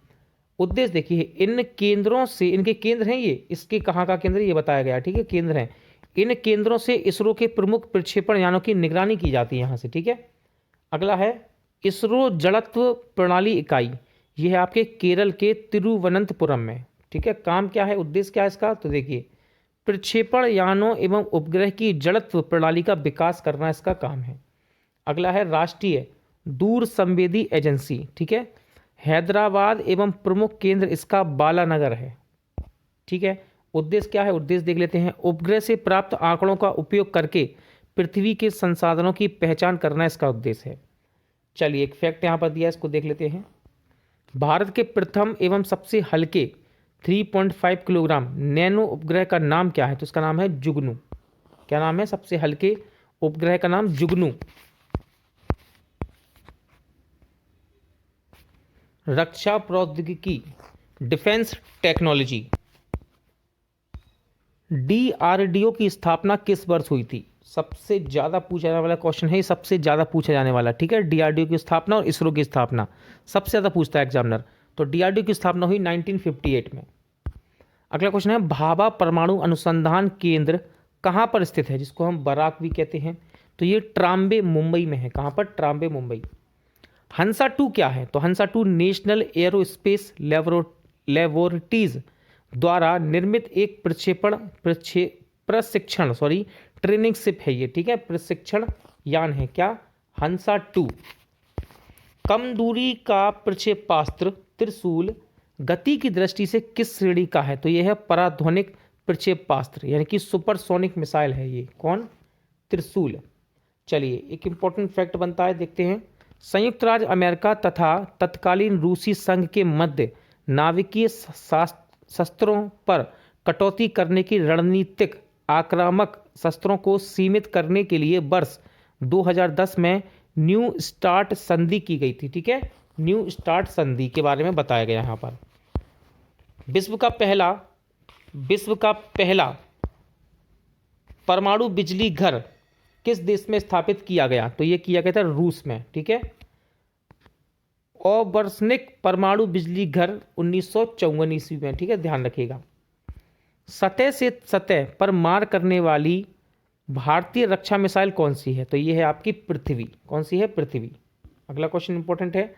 उद्देश्य देखिए, इन केंद्रों से, इनके केंद्र हैं ये, इसके कहाँ का केंद्र ये बताया गया, ठीक है, केंद्र हैं। इन केंद्रों से इसरो के प्रमुख प्रक्षेपण यानों की निगरानी की जाती है यहाँ से, ठीक है। अगला है इसरो जड़त्व प्रणाली इकाई, ये है आपके केरल के तिरुवनंतपुरम में, ठीक है। काम क्या है? उद्देश्य क्या है इसका? तो देखिए प्रक्षेपण यानों एवं उपग्रह की जड़त्व प्रणाली का विकास करना इसका काम है। अगला है राष्ट्रीय दूर संवेदी एजेंसी, ठीक है, हैदराबाद एवं प्रमुख केंद्र इसका बालानगर है, ठीक है। उद्देश्य क्या है? उद्देश्य देख लेते हैं, उपग्रह से प्राप्त आंकड़ों का उपयोग करके पृथ्वी के संसाधनों की पहचान करना इसका उद्देश्य है। चलिए एक फैक्ट यहाँ पर दिया, इसको देख लेते हैं। भारत के प्रथम एवं सबसे हल्के 3.5 किलोग्राम नैनो उपग्रह का नाम क्या है? तो इसका नाम है जुगनू। क्या नाम है? सबसे हल्के उपग्रह का नाम जुगनू। रक्षा प्रौद्योगिकी, डिफेंस टेक्नोलॉजी, DRDO की स्थापना किस वर्ष हुई थी? सबसे ज़्यादा पूछा जाने वाला क्वेश्चन है, सबसे ज़्यादा पूछा जाने वाला, ठीक है। DRDO की स्थापना और इसरो की स्थापना सबसे ज़्यादा पूछता है एग्जामिनर। तो DRDO की स्थापना हुई 1958 में। अगला क्वेश्चन है भाभा परमाणु अनुसंधान केंद्र कहाँ पर स्थित है, जिसको हम बराक भी कहते हैं? तो ये ट्राम्बे मुंबई में है। कहाँ पर? ट्राम्बे मुंबई। हंसा 2 क्या है? तो हंसा 2 नेशनल एरोस्पेस लेबोरेटरीज द्वारा निर्मित एक प्रशिक्षण ट्रेनिंग शिप है ये, ठीक है, प्रशिक्षण यान है। क्या? हंसा 2। कम दूरी का प्रक्षेपास्त्र त्रिशूल गति की दृष्टि से किस श्रेणी का है? तो यह है पराध्वनिक प्रक्षेपास्त्र, यानी कि सुपरसोनिक मिसाइल है ये। कौन? त्रिशूल। चलिए एक इम्पोर्टेंट फैक्ट बनता है, देखते हैं। संयुक्त राज्य अमेरिका तथा तत्कालीन रूसी संघ के मध्य नाभिकीय शस्त्रों पर कटौती करने की रणनीतिक आक्रामक शस्त्रों को सीमित करने के लिए वर्ष 2010 में न्यू स्टार्ट संधि की गई थी। ठीक है, न्यू स्टार्ट संधि के बारे में बताया गया यहाँ पर। विश्व का पहला परमाणु बिजली घर किस देश में स्थापित किया गया? तो ये किया गया था रूस में। ठीक है, ओबर्सनिक परमाणु बिजली घर 1954 ईस्वी में। ठीक है, ध्यान रखिएगा। सतह से सतह पर मार करने वाली भारतीय रक्षा मिसाइल कौन सी है? तो ये है आपकी पृथ्वी। कौन सी है? पृथ्वी। अगला क्वेश्चन इंपॉर्टेंट है।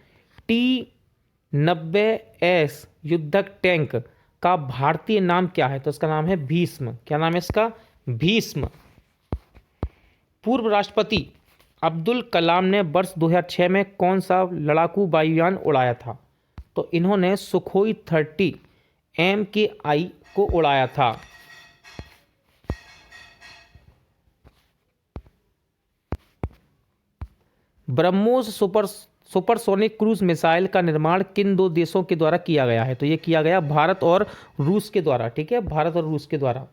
T-90S युद्धक टैंक का भारतीय नाम क्या है? तो इसका नाम है भीष्म। क्या नाम है इसका? भीष्म। पूर्व राष्ट्रपति अब्दुल कलाम ने वर्ष 2006 में कौन सा लड़ाकू वायुयान उड़ाया था? तो इन्होंने सुखोई 30 MKI को उड़ाया था। ब्रह्मोस सुपरसोनिक क्रूज मिसाइल का निर्माण किन दो देशों के द्वारा किया गया है? तो ये किया गया भारत और रूस के द्वारा। ठीक है, भारत और रूस के द्वारा।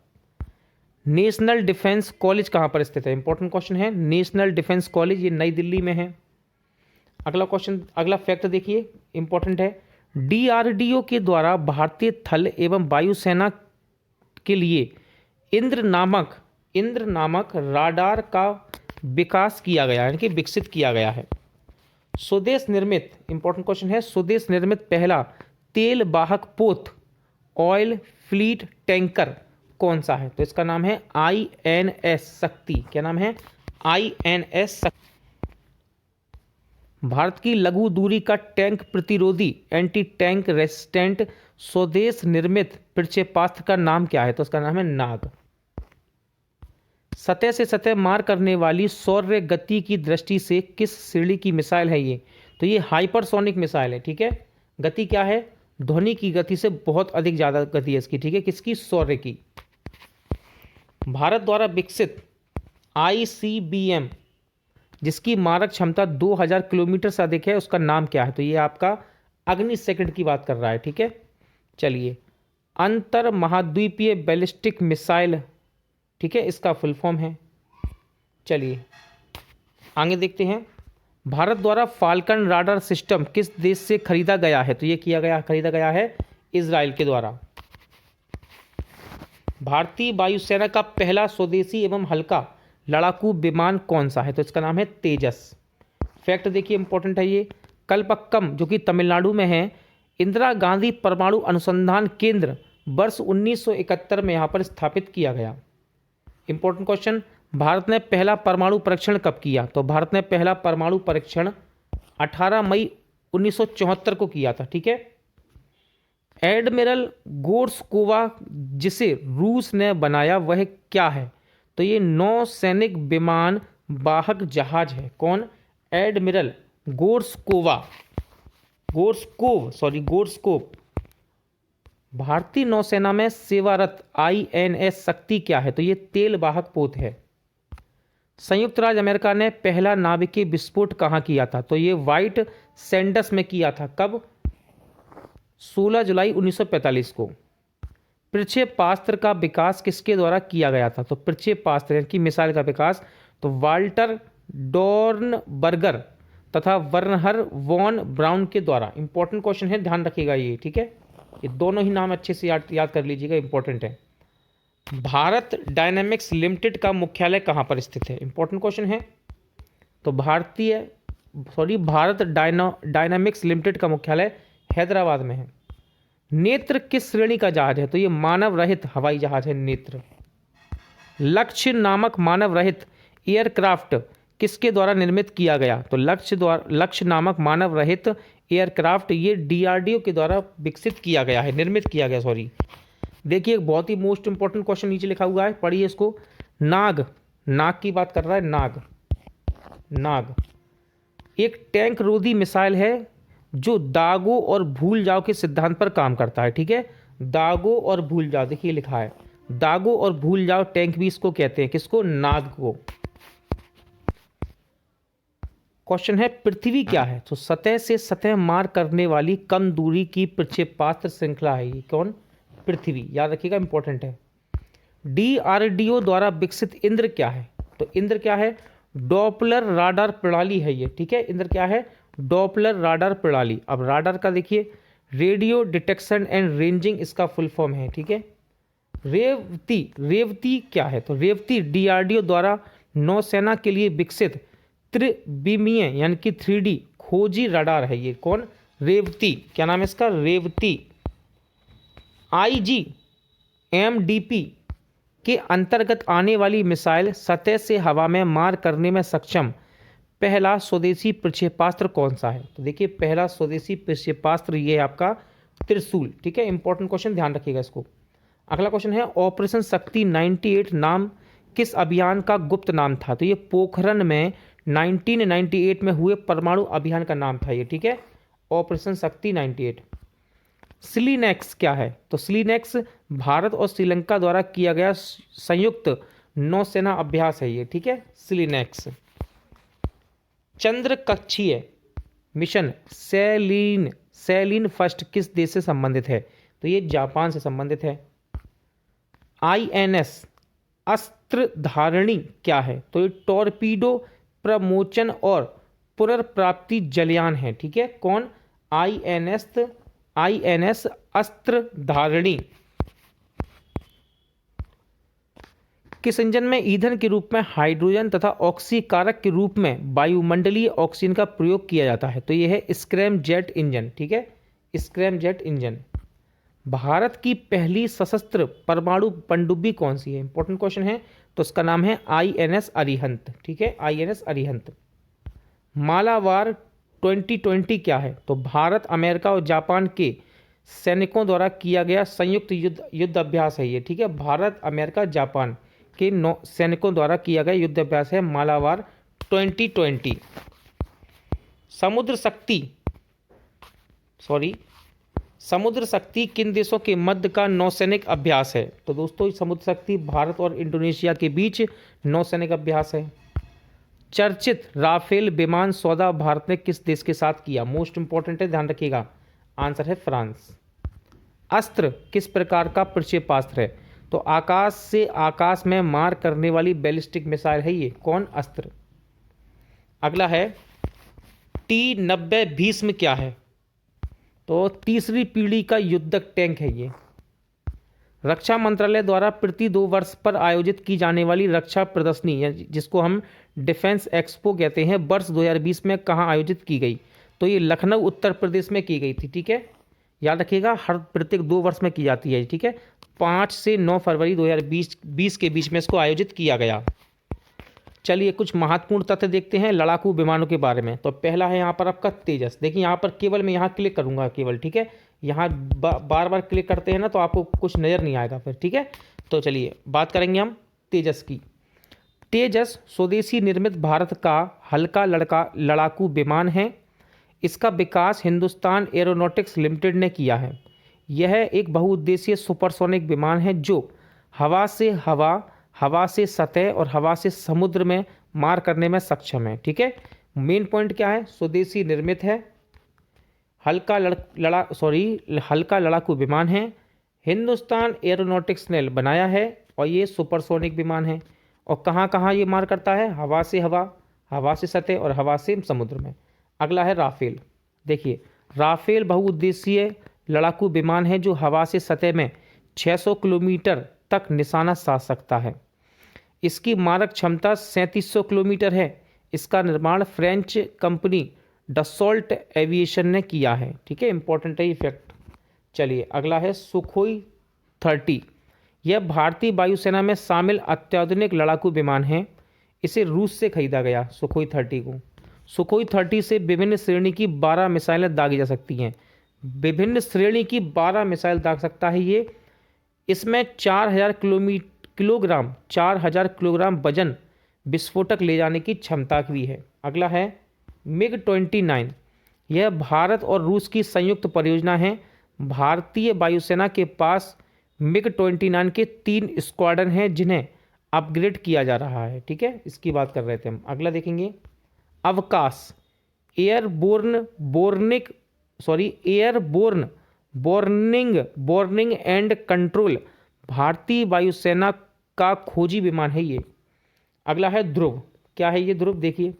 नेशनल डिफेंस कॉलेज कहाँ पर स्थित है? इंपॉर्टेंट क्वेश्चन है। नेशनल डिफेंस कॉलेज ये नई दिल्ली में है। अगला क्वेश्चन, अगला फैक्ट देखिए, इंपॉर्टेंट है। DRDO के द्वारा भारतीय थल एवं वायुसेना के लिए इंद्र नामक राडार का विकास किया गया है, यानी कि विकसित किया गया है। स्वदेश निर्मित, इंपॉर्टेंट क्वेश्चन है, स्वदेश निर्मित पहला तेल वाहक पोत ऑयल फ्लीट टैंकर कौन सा है? तो इसका नाम है INS शक्ति। क्या नाम है? INS शक्ति। भारत की लघु दूरी का टैंक प्रतिरोधी एंटी टैंक रेसिस्टेंट स्वदेश निर्मित प्रक्षेपास्त्र का नाम क्या है? तो उसका नाम है नाग। सतह से सतह मार करने वाली सौर्य गति की दृष्टि से किस श्रेणी की मिसाइल है ये? तो ये हाइपरसोनिक मिसाइल है। ठीक है, गति क्या है? ध्वनि की गति से बहुत अधिक ज़्यादा गति है इसकी। ठीक है, किसकी? सौर्य की। भारत द्वारा विकसित ICBM जिसकी मारक क्षमता 2000 किलोमीटर से अधिक है, उसका नाम क्या है? तो ये आपका अग्नि सेकंड की बात कर रहा है। ठीक है, चलिए। अंतर महाद्वीपीय बैलिस्टिक मिसाइल, ठीक है, इसका फुल फॉर्म है। चलिए आगे देखते हैं। भारत द्वारा फाल्कन राडार सिस्टम किस देश से खरीदा गया है? तो ये खरीदा गया है इजराइल के द्वारा। भारतीय वायुसेना का पहला स्वदेशी एवं हल्का लड़ाकू विमान कौन सा है? तो इसका नाम है तेजस। फैक्ट देखिए, इंपॉर्टेंट है ये। कल्पक्कम जो कि तमिलनाडु में है, इंदिरा गांधी परमाणु अनुसंधान केंद्र वर्ष 1971 में यहाँ पर स्थापित किया गया। इंपॉर्टेंट क्वेश्चन, भारत ने पहला परमाणु परीक्षण कब किया? तो भारत ने पहला परमाणु परीक्षण 18 मई 1974 को किया था। ठीक है। एडमिरल गोर्स्कोवा जिसे रूस ने बनाया वह क्या है? तो ये नौसैनिक विमान वाहक जहाज है। कौन? एडमिरल गोर्स्कोव। भारतीय नौसेना में सेवारत INS शक्ति क्या है? तो ये तेल वाहक पोत है। संयुक्त राज्य अमेरिका ने पहला नाभिकीय विस्फोट कहाँ किया था? तो ये व्हाइट सैंडस में किया था। कब? 16 जुलाई 1945 को। प्रक्षेपास्त्र का विकास किसके द्वारा किया गया था? तो प्रक्षेपास्त्र की मिसाइल का विकास तो वाल्टर डॉर्नबर्गर तथा वर्नहर वॉन ब्राउन के द्वारा। इंपॉर्टेंट क्वेश्चन है, ध्यान रखिएगा ये। ठीक है, ये दोनों ही नाम अच्छे से याद कर लीजिएगा, इंपॉर्टेंट है। भारत डायनामिक्स लिमिटेड का मुख्यालय कहाँ पर स्थित है? इंपॉर्टेंट क्वेश्चन है। तो भारत डायनामिक्स लिमिटेड का मुख्यालय हैदराबाद में है। नेत्र किस श्रेणी का जहाज है? तो ये मानव रहित हवाई जहाज है, नेत्र। लक्ष्य नामक मानव रहित एयरक्राफ्ट किसके द्वारा निर्मित किया गया? तो लक्ष्य नामक मानव रहित एयरक्राफ्ट ये DRDO के द्वारा विकसित किया गया है, निर्मित किया गया, सॉरी। देखिए एक बहुत ही मोस्ट इंपॉर्टेंट क्वेश्चन नीचे लिखा हुआ है, पढ़िए इसको। नाग की बात कर रहा है। नाग एक टैंक रोधी मिसाइल है जो दागो और भूल जाओ के सिद्धांत पर काम करता है। ठीक है, दागो और भूल जाओ, देखिए लिखा है दागो और भूल जाओ टैंक भी इसको कहते हैं। किसको? नाग को। क्वेश्चन है पृथ्वी क्या है? तो सतह से सतह मार करने वाली कम दूरी की प्रक्षेपास्त्र श्रृंखला है ये। कौन? पृथ्वी। याद रखिएगा, इंपॉर्टेंट है। DRDO द्वारा विकसित इंद्र क्या है? तो इंद्र क्या है? डॉपलर राडार प्रणाली है ये। ठीक है, इंद्र क्या है? डॉपलर राडार प्रणाली। अब राडार का देखिए, रेडियो डिटेक्शन एंड रेंजिंग इसका फुल फॉर्म है। ठीक है, रेवती। रेवती क्या है? तो रेवती DRDO द्वारा नौसेना के लिए विकसित त्रिविमीय यानी कि 3D खोजी रडार है ये। कौन? रेवती। क्या नाम है इसका? रेवती। IGMDP के अंतर्गत आने वाली मिसाइल सतह से हवा में मार करने में सक्षम पहला स्वदेशी प्रक्षेपास्त्र कौन सा है? तो देखिए, पहला स्वदेशी प्रक्षेपास्त्र ये है आपका त्रिशूल। ठीक है, इंपॉर्टेंट क्वेश्चन, ध्यान रखिएगा इसको। अगला क्वेश्चन है ऑपरेशन शक्ति 98 नाम किस अभियान का गुप्त नाम था? तो ये पोखरण में 1998 में हुए परमाणु अभियान का नाम था ये। ठीक है, ऑपरेशन शक्ति 98। स्लीनेक्स क्या है? तो स्लीनेक्स भारत और श्रीलंका द्वारा किया गया संयुक्त नौसेना अभ्यास है ये। ठीक है, स्लीनेक्स। चंद्र कक्षीय मिशन सेलिन फर्स्ट किस देश से संबंधित है? तो ये जापान से संबंधित है। INS अस्त्रधारणी क्या है? तो ये टॉर्पीडो प्रमोचन और पुनर्प्राप्ति जलयान है। ठीक है, कौन? INS अस्त्रधारणी। किस इंजन में ईंधन के रूप में हाइड्रोजन तथा ऑक्सीकारक के रूप में वायुमंडलीय ऑक्सीजन का प्रयोग किया जाता है? तो यह है स्क्रैम जेट इंजन। ठीक है, स्क्रैम जेट इंजन। भारत की पहली सशस्त्र परमाणु पनडुब्बी कौन सी है? इंपॉर्टेंट क्वेश्चन है। तो उसका नाम है INS अरिहंत। ठीक है, INS अरिहंत। मालाबार 2020 क्या है? तो भारत, अमेरिका और जापान के सैनिकों द्वारा किया गया संयुक्त युद्ध अभ्यास है ये। ठीक है, भारत, अमेरिका, जापान के सैनिकों द्वारा किया गया युद्ध अभ्यास है मालाबार 2020। समुद्र शक्ति किन देशों के मध्य का नौसैनिक अभ्यास है? तो दोस्तों, समुद्र शक्ति भारत और इंडोनेशिया के बीच नौसैनिक अभ्यास है। चर्चित राफेल विमान सौदा भारत ने किस देश के साथ किया? मोस्ट इंपॉर्टेंट है, ध्यान रखिएगा। आंसर है फ्रांस। अस्त्र किस प्रकार का प्रक्षेपास्त्र है? तो आकाश से आकाश में मार करने वाली बैलिस्टिक मिसाइल है ये। कौन? अस्त्र। अगला है T-90 भीष्म क्या है? तो तीसरी पीढ़ी का युद्धक टैंक है ये। रक्षा मंत्रालय द्वारा प्रति 2 वर्ष पर आयोजित की जाने वाली रक्षा प्रदर्शनी जिसको हम डिफेंस एक्सपो कहते हैं, वर्ष 2020 में कहाँ आयोजित की गई? तो ये लखनऊ उत्तर प्रदेश में की गई थी। ठीक है, याद रखिएगा, हर प्रत्येक 2 वर्ष में की जाती है। ठीक है, 5 से 9 फरवरी 2020 के बीच में इसको आयोजित किया गया। चलिए कुछ महत्वपूर्ण तथ्य देखते हैं लड़ाकू विमानों के बारे में। तो पहला है यहाँ पर आपका तेजस। देखिए यहाँ पर केवल मैं यहाँ क्लिक करूँगा केवल। ठीक है, यहाँ बार बार क्लिक करते हैं ना तो आपको कुछ नज़र नहीं आएगा फिर। ठीक है, तो चलिए बात करेंगे हम तेजस की। तेजस स्वदेशी निर्मित भारत का हल्का लड़ाकू विमान है। इसका विकास हिंदुस्तान एरोनॉटिक्स लिमिटेड ने किया है। यह एक बहुउद्देशीय सुपरसोनिक विमान है जो हवा से सतह और हवा से समुद्र में मार करने में सक्षम है। ठीक है, मेन पॉइंट क्या है? स्वदेशी निर्मित है, हल्का लड़ाकू विमान है, हिंदुस्तान एरोनॉटिक्स ने बनाया है और ये सुपरसोनिक विमान है। और कहाँ कहाँ ये मार करता है? हवा से सतह और हवा से समुद्र में। अगला है राफेल। देखिए, राफेल बहुउद्देशीय लड़ाकू विमान है जो हवा से सतह में 600 किलोमीटर तक निशाना साध सकता है। इसकी मारक क्षमता 3700 किलोमीटर है। इसका निर्माण फ्रेंच कंपनी डसॉल्ट एविएशन ने किया है। ठीक है, इंपॉर्टेंट है ये फैक्ट। चलिए अगला है सुखोई 30। यह भारतीय वायुसेना में शामिल अत्याधुनिक लड़ाकू विमान है। इसे रूस से खरीदा गया सुखोई 30 को। सुखोई 30 से विभिन्न श्रेणी की 12 मिसाइलें दागी जा सकती हैं। विभिन्न श्रेणी की 12 मिसाइल दाग सकता है ये। इसमें 4000 किलोग्राम वजन विस्फोटक ले जाने की क्षमता भी है। अगला है MiG-29। यह भारत और रूस की संयुक्त परियोजना है। भारतीय वायुसेना के पास MiG-29 के 3 स्क्वाड्रन हैं जिन्हें अपग्रेड किया जा रहा है। ठीक है, इसकी बात कर रहे थे हम। अगला देखेंगे अवकाश। एयरबोर्न बोर्निंग एंड कंट्रोल भारतीय वायुसेना का खोजी विमान है ये। अगला है ध्रुव। क्या है ये ध्रुव? देखिए,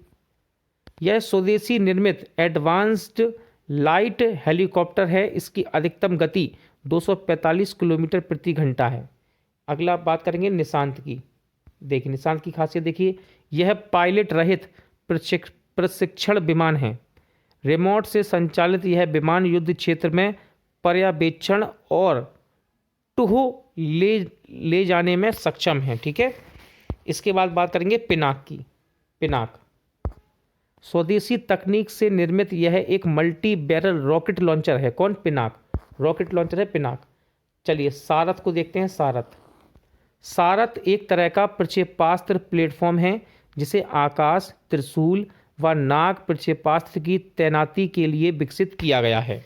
यह स्वदेशी निर्मित एडवांस्ड लाइट हेलीकॉप्टर है। इसकी अधिकतम गति 245 किलोमीटर प्रति घंटा है। अगला बात करेंगे निशांत की। देखिए निशांत की खासियत देखिए, यह पायलट रहित प्रशिक्षण विमान है। रिमोट से संचालित यह विमान युद्ध क्षेत्र में पर्यवेक्षण और टूह ले जाने में सक्षम है। ठीक है, इसके बाद बात करेंगे पिनाक की। पिनाक स्वदेशी तकनीक से निर्मित यह एक मल्टी बैरल रॉकेट लॉन्चर है। कौन? पिनाक रॉकेट लॉन्चर है पिनाक। चलिए सारथ को देखते हैं। सारथ एक तरह का प्रक्षेपास्त्र प्लेटफॉर्म है जिसे आकाश, त्रिशूल व नाग प्रक्षेपास्त्र की तैनाती के लिए विकसित किया गया है।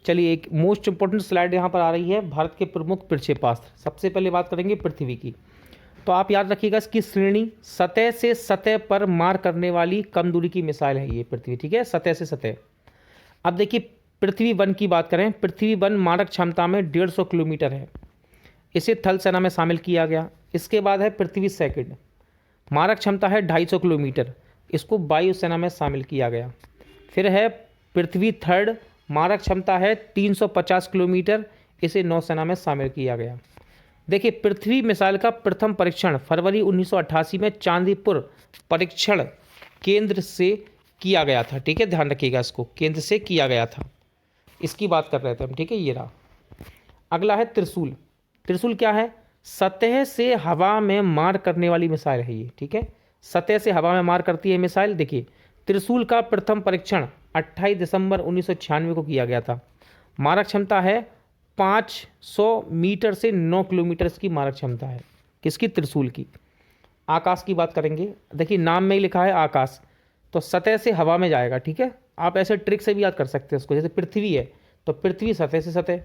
चलिए एक मोस्ट इंपॉर्टेंट स्लाइड यहाँ पर आ रही है, भारत के प्रमुख प्रक्षेपास्त्र। सबसे पहले बात करेंगे पृथ्वी की। तो आप याद रखिएगा इसकी श्रेणी, सतह से सतह पर मार करने वाली कम दूरी की मिसाइल है ये पृथ्वी। ठीक है, सतह से सतह। अब देखिए पृथ्वी 1 की बात करें। पृथ्वी 1 मारक क्षमता में 150 किलोमीटर है। इसे थल सेना में शामिल किया गया। इसके बाद है पृथ्वी 2, मारक क्षमता है 250 किलोमीटर। इसको वायुसेना में शामिल किया गया। फिर है पृथ्वी 3, मारक क्षमता है 350 किलोमीटर। इसे नौसेना में शामिल किया गया। देखिए पृथ्वी मिसाइल का प्रथम परीक्षण फरवरी 1988 में चांदीपुर परीक्षण केंद्र से किया गया था। ठीक है, ध्यान रखिएगा इसको, केंद्र से किया गया था। इसकी बात कर रहे थे हम। ठीक है, ये रहा। अगला है त्रिशूल। त्रिशूल क्या है? सतह से हवा में मार करने वाली मिसाइल है ये। ठीक है, सतह से हवा में मार करती है मिसाइल। देखिए त्रिशूल का प्रथम परीक्षण 28 दिसंबर 1996 को किया गया था। मारक क्षमता है 500 मीटर से 9 किलोमीटर की मारक क्षमता है। किसकी? त्रिशूल की। आकाश की बात करेंगे। देखिए नाम में ही लिखा है आकाश, तो सतह से हवा में जाएगा। ठीक है, आप ऐसे ट्रिक से भी याद कर सकते हैं उसको। जैसे पृथ्वी है तो पृथ्वी सतह से सतह,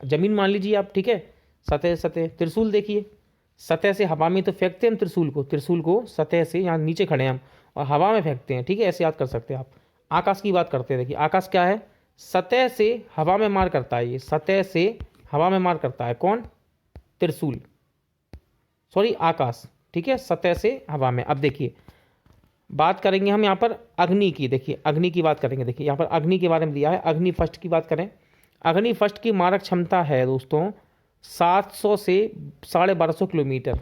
जमीन मान लीजिए आप। ठीक है, सतह से सतह। त्रिशूल देखिए सतह से हवा में तो फेंकते हैं हम त्रिशूल को सतह से, यहाँ नीचे खड़े हैं हम और हवा में फेंकते हैं। ठीक है, ऐसे याद कर सकते हैं आप। आकाश की बात करते हैं। देखिए आकाश क्या है? सतह से हवा में मार करता है ये, सतह से हवा में मार करता है। कौन? त्रिशूल, सॉरी आकाश। ठीक है, सतह से हवा में। अब देखिए बात करेंगे हम यहाँ पर अग्नि की। देखिए अग्नि की बात करेंगे। देखिए यहाँ पर अग्नि के बारे में दिया है। अग्नि फर्स्ट की बात करें। अग्नि फर्स्ट की मारक क्षमता है दोस्तों 700 से 1250 किलोमीटर।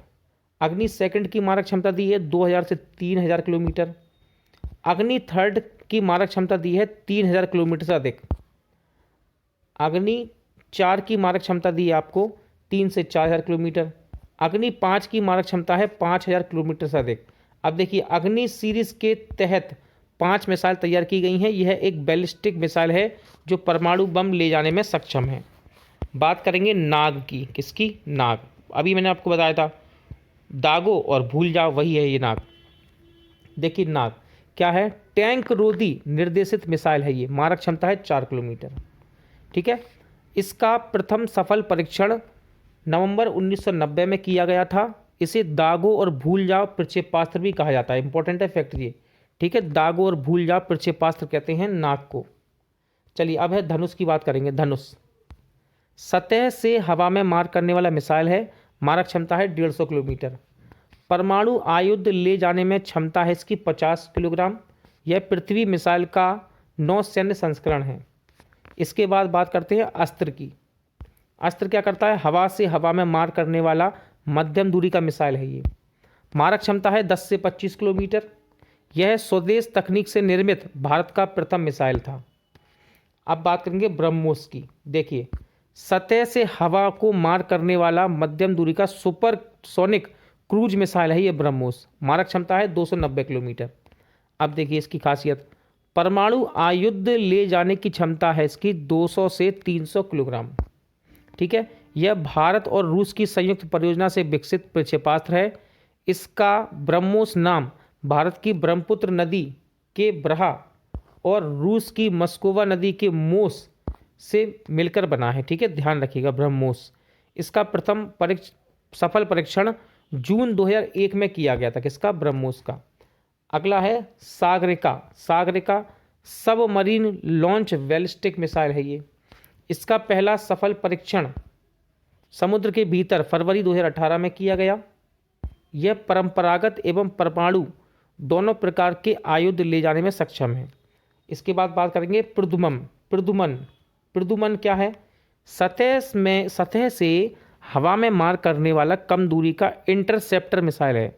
अग्नि सेकंड की मारक क्षमता दी है 2000 से 3000 किलोमीटर। अग्नि थर्ड की मारक क्षमता दी है 3000 किलोमीटर से अधिक। अग्नि 4 की मारक क्षमता दी है आपको 3 से 4000 किलोमीटर। अग्नि 5 की मारक क्षमता है 5000 किलोमीटर से अधिक। अब देखिए अग्नि सीरीज के तहत 5 मिसाइल तैयार की गई हैं। यह एक बैलिस्टिक मिसाइल है जो परमाणु बम ले जाने में सक्षम है। बात करेंगे नाग की। किसकी? नाग। अभी मैंने आपको बताया था दागो और भूल जाओ, वही है ये नाग। देखिए नाग क्या है? टैंक रोधी निर्देशित मिसाइल है ये। मारक क्षमता है 4 किलोमीटर। ठीक है, इसका प्रथम सफल परीक्षण नवंबर 1990 में किया गया था। इसे दागो और भूल जाओ प्रक्षेपास्त्र भी कहा जाता है। इंपॉर्टेंट है फैक्ट ये। ठीक है, दागो और भूल जाओ प्रक्षेपास्त्र कहते हैं नाग को। चलिए अब है धनुष की बात करेंगे। धनुष सतह से हवा में मार करने वाला मिसाइल है। मारक क्षमता है 150 किलोमीटर। परमाणु आयुध ले जाने में क्षमता है इसकी 50 किलोग्राम। यह पृथ्वी मिसाइल का नौसैन्य संस्करण है। इसके बाद बात करते हैं अस्त्र की। अस्त्र क्या करता है? हवा से हवा में मार करने वाला मध्यम दूरी का मिसाइल है ये। मारक क्षमता है 10 से 25 किलोमीटर। यह स्वदेश तकनीक से निर्मित भारत का प्रथम मिसाइल था। अब बात करेंगे ब्रह्मोस की। देखिए सतह से हवा को मार करने वाला मध्यम दूरी का सुपरसोनिक क्रूज मिसाइल है ये ब्रह्मोस। मारक क्षमता है 290 किलोमीटर। अब देखिए इसकी खासियत, परमाणु आयुध ले जाने की क्षमता है इसकी 200 से 300 किलोग्राम। ठीक है, यह भारत और रूस की संयुक्त परियोजना से विकसित प्रक्षेपास्त्र है। इसका ब्रह्मोस नाम भारत की ब्रह्मपुत्र नदी के ब्रहा और रूस की मस्कोवा नदी के मोस से मिलकर बना है। ठीक है, ध्यान रखिएगा ब्रह्मोस। इसका प्रथम सफल परीक्षण जून 2001 में किया गया था। किसका? ब्रह्मोस का। अगला है Sagarika. Sagarika submarine launch ballistic missile है ये। इसका पहला सफल परीक्षण समुद्र के भीतर फरवरी 2018 में किया गया। यह परंपरागत एवं परमाणु दोनों प्रकार के आयुध ले जाने में सक्षम है। इसके बाद बात करेंगे प्रद्युमन। प्रद्युमन प्रद्युमन क्या है? सतह से हवा में मार करने वाला कम दूरी का इंटरसेप्टर मिसाइल है।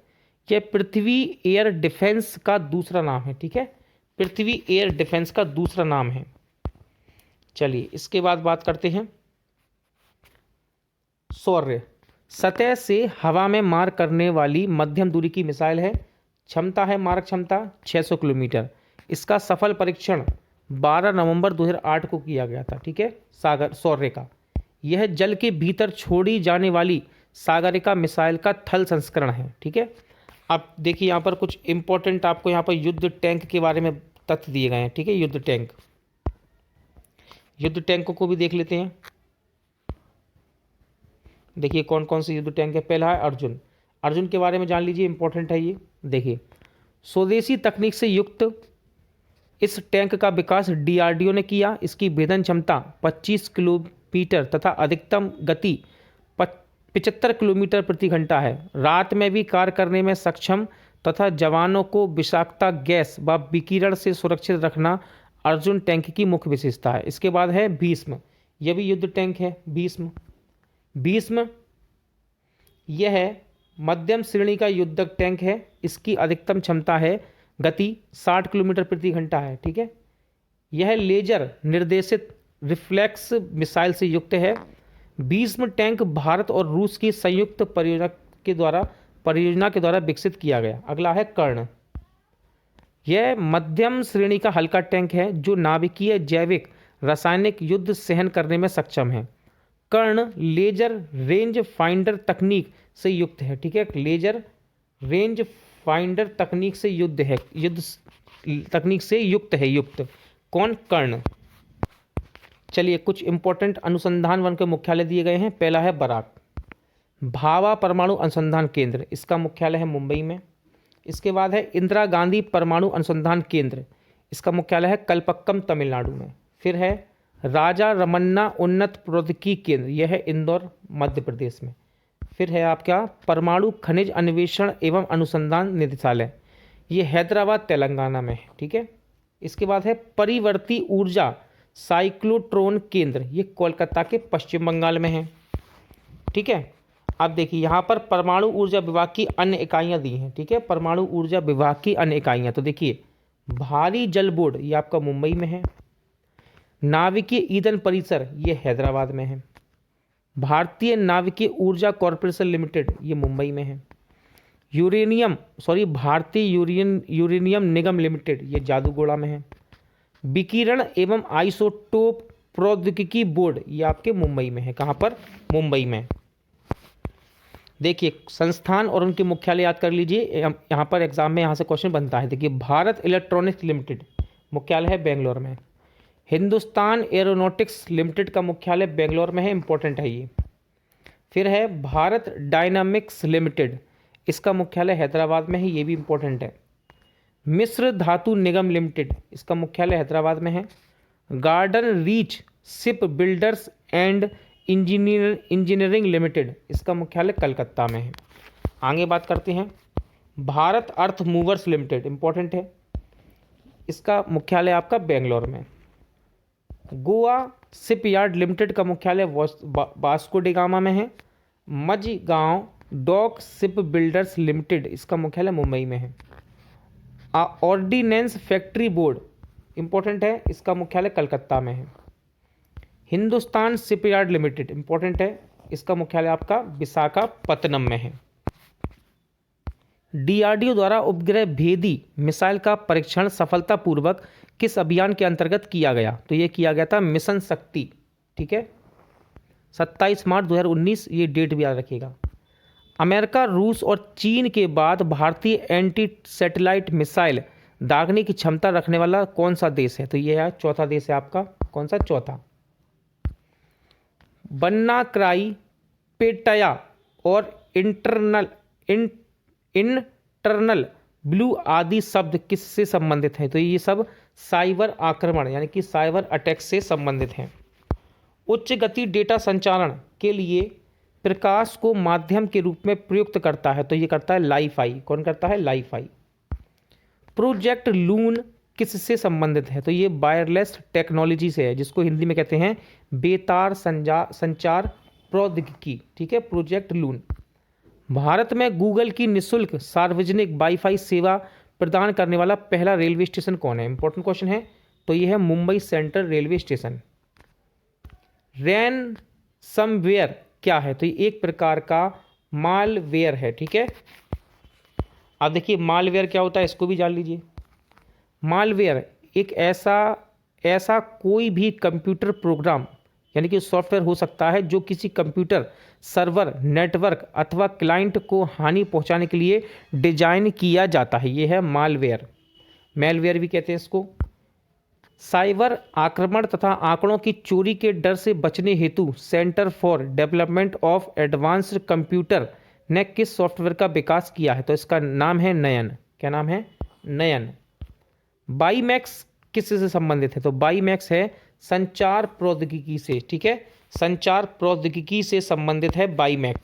यह पृथ्वी एयर डिफेंस का दूसरा नाम है। ठीक है, पृथ्वी एयर डिफेंस का दूसरा नाम है। चलिए इसके बाद बात करते हैं शौर्य। सतह से हवा में मार करने वाली मध्यम दूरी की मिसाइल है। क्षमता है, मारक क्षमता 600 किलोमीटर। इसका सफल परीक्षण 12 नवंबर 2008 को किया गया था। ठीक है, सागर शौर्य का यह जल के भीतर छोड़ी जाने वाली सागरिका मिसाइल का थल संस्करण है। ठीक है, अब देखिए यहाँ पर कुछ इंपॉर्टेंट आपको यहाँ पर युद्ध टैंक के बारे में तथ्य दिए गए हैं। ठीक है, युद्ध टैंकों को भी देख लेते हैं। देखिए कौन कौन से युद्ध टैंक है। पहला है अर्जुन। अर्जुन के बारे में जान लीजिए, इंपॉर्टेंट है ये। देखिए स्वदेशी तकनीक से युक्त इस टैंक का विकास डीआरडीओ ने किया। इसकी भेदन क्षमता 25 किलोमीटर तथा अधिकतम गति 75 किलोमीटर प्रति घंटा है। रात में भी कार्य करने में सक्षम तथा जवानों को विषाक्ता गैस व विकिरण से सुरक्षित रखना अर्जुन टैंक की मुख्य विशेषता है। इसके बाद है भीष्म। यह भी युद्ध टैंक है। भीष्म यह मध्यम श्रेणी का युद्धक टैंक है। इसकी अधिकतम क्षमता है गति 60 किलोमीटर प्रति घंटा है। ठीक है, यह लेजर निर्देशित रिफ्लेक्स मिसाइल से युक्त है। भीष्म टैंक भारत और रूस की संयुक्त परियोजना के द्वारा विकसित किया गया। अगला है कर्ण। यह मध्यम श्रेणी का हल्का टैंक है जो नाभिकीय जैविक रासायनिक युद्ध सहन करने में सक्षम है। कर्ण लेजर रेंज फाइंडर तकनीक से युक्त है। ठीक है, लेजर रेंज फाइंडर तकनीक से युक्त है। कौन? कर्ण। चलिए कुछ इंपॉर्टेंट अनुसंधान वन के मुख्यालय दिए गए हैं। पहला है बराक भाभा परमाणु अनुसंधान केंद्र। इसका मुख्यालय है मुंबई में। इसके बाद है इंदिरा गांधी परमाणु अनुसंधान केंद्र। इसका मुख्यालय है कलपक्कम तमिलनाडु में। फिर है राजा रमन्ना उन्नत प्रौद्योगिकी केंद्र। यह है इंदौर मध्य प्रदेश में। फिर है आपका परमाणु खनिज अन्वेषण एवं अनुसंधान निदेशालय। ये हैदराबाद तेलंगाना में है। ठीक है, इसके बाद है परिवर्ती ऊर्जा साइक्लोट्रॉन केंद्र। ये कोलकाता के पश्चिम बंगाल में है। ठीक है, अब देखिए यहाँ पर परमाणु ऊर्जा विभाग की अन्य इकाइयाँ दी हैं। ठीक है, परमाणु ऊर्जा विभाग की अन्य इकाइयाँ तो देखिए भारी जल बोर्ड ये आपका मुंबई में है। नाविकीय ईंधन परिसर ये हैदराबाद में है। भारतीय नाविकीय ऊर्जा कॉरपोरेशन लिमिटेड ये मुंबई में है। भारतीय यूरेनियम निगम लिमिटेड ये जादूगोड़ा में है। विकिरण एवं आइसोटोप प्रौद्योगिकी बोर्ड ये आपके मुंबई में है। कहाँ पर? मुंबई में। देखिए संस्थान और उनके मुख्यालय याद कर लीजिए। यहाँ पर एग्जाम में यहाँ से क्वेश्चन बनता है। देखिए भारत इलेक्ट्रॉनिक्स लिमिटेड मुख्यालय है बेंगलोर में। हिंदुस्तान एरोनॉटिक्स लिमिटेड का मुख्यालय बेंगलोर में है। इंपॉर्टेंट है ये। फिर है भारत डायनामिक्स लिमिटेड। इसका मुख्यालय हैदराबाद में है। ये भी इंपॉर्टेंट है। मिस्र धातु निगम लिमिटेड इसका मुख्यालय हैदराबाद में है। Garden reach ship builders and engineering limited इसका मुख्यालय कलकत्ता में है। आगे बात करते हैं भारत अर्थ मूवर्स लिमिटेड। इंपॉर्टेंट है, इसका मुख्यालय आपका बेंगलोर में। गोवा शिपयार्ड लिमिटेड का मुख्यालय वास्को डी गामा में है। Mazagon dock ship builders limited इसका मुख्यालय मुंबई में है। ऑर्डिनेंस फैक्ट्री बोर्ड इंपॉर्टेंट है, इसका मुख्यालय कलकत्ता में है। हिंदुस्तान शिपयार्ड लिमिटेड इंपॉर्टेंट है, इसका मुख्यालय आपका विशाखापत्तनम में है। डीआरडीओ द्वारा उपग्रह भेदी मिसाइल का परीक्षण सफलतापूर्वक किस अभियान के अंतर्गत किया गया? तो ये किया गया था मिशन शक्ति। ठीक है, 27 मार्च 2019 ये डेट भी याद रखिएगा। अमेरिका, रूस और चीन के बाद भारतीय एंटी सैटेलाइट मिसाइल दागने की क्षमता रखने वाला कौन सा देश है? तो ये है चौथा देश है आपका। कौन सा? चौथा। बन्नाक्राई पेटाया और इंटरनल ब्लू आदि शब्द किससे संबंधित हैं? तो ये सब साइबर आक्रमण यानी कि साइबर अटैक से संबंधित हैं। उच्च गति डेटा संचारण के लिए प्रकाश को माध्यम के रूप में प्रयुक्त करता है, तो ये करता है लाइफाई। कौन करता है? लाइफाई। प्रोजेक्ट लून किससे संबंधित है? तो ये वायरलेस टेक्नोलॉजी से है, जिसको हिंदी में कहते हैं बेतार संचार प्रौद्योगिकी। ठीक है, प्रोजेक्ट लून। भारत में गूगल की निःशुल्क सार्वजनिक वाईफाई सेवा प्रदान करने वाला पहला रेलवे स्टेशन कौन है? इंपॉर्टेंट क्वेश्चन है। तो यह है Mumbai central railway station. Ransomware क्या है? तो ये एक प्रकार का मालवेयर है। ठीक है, अब देखिए मालवेयर क्या होता है, इसको भी जान लीजिए। मालवेयर एक ऐसा कोई भी कंप्यूटर प्रोग्राम यानी कि सॉफ्टवेयर हो सकता है जो किसी कंप्यूटर सर्वर, नेटवर्क अथवा क्लाइंट को हानि पहुंचाने के लिए डिजाइन किया जाता है। यह है मालवेयर। मैलवेयर भी कहते हैं इसको। साइबर आक्रमण तथा आंकड़ों की चोरी के डर से बचने हेतु centre for development of advanced computer ने किस सॉफ्टवेयर का विकास किया है? तो इसका नाम है नयन। क्या नाम है? नयन। बाईमैक्स किससे संबंधित है? तो बाईमैक्स है संचार प्रौद्योगिकी से। ठीक है, संचार प्रौद्योगिकी से संबंधित है बाईमैक्स।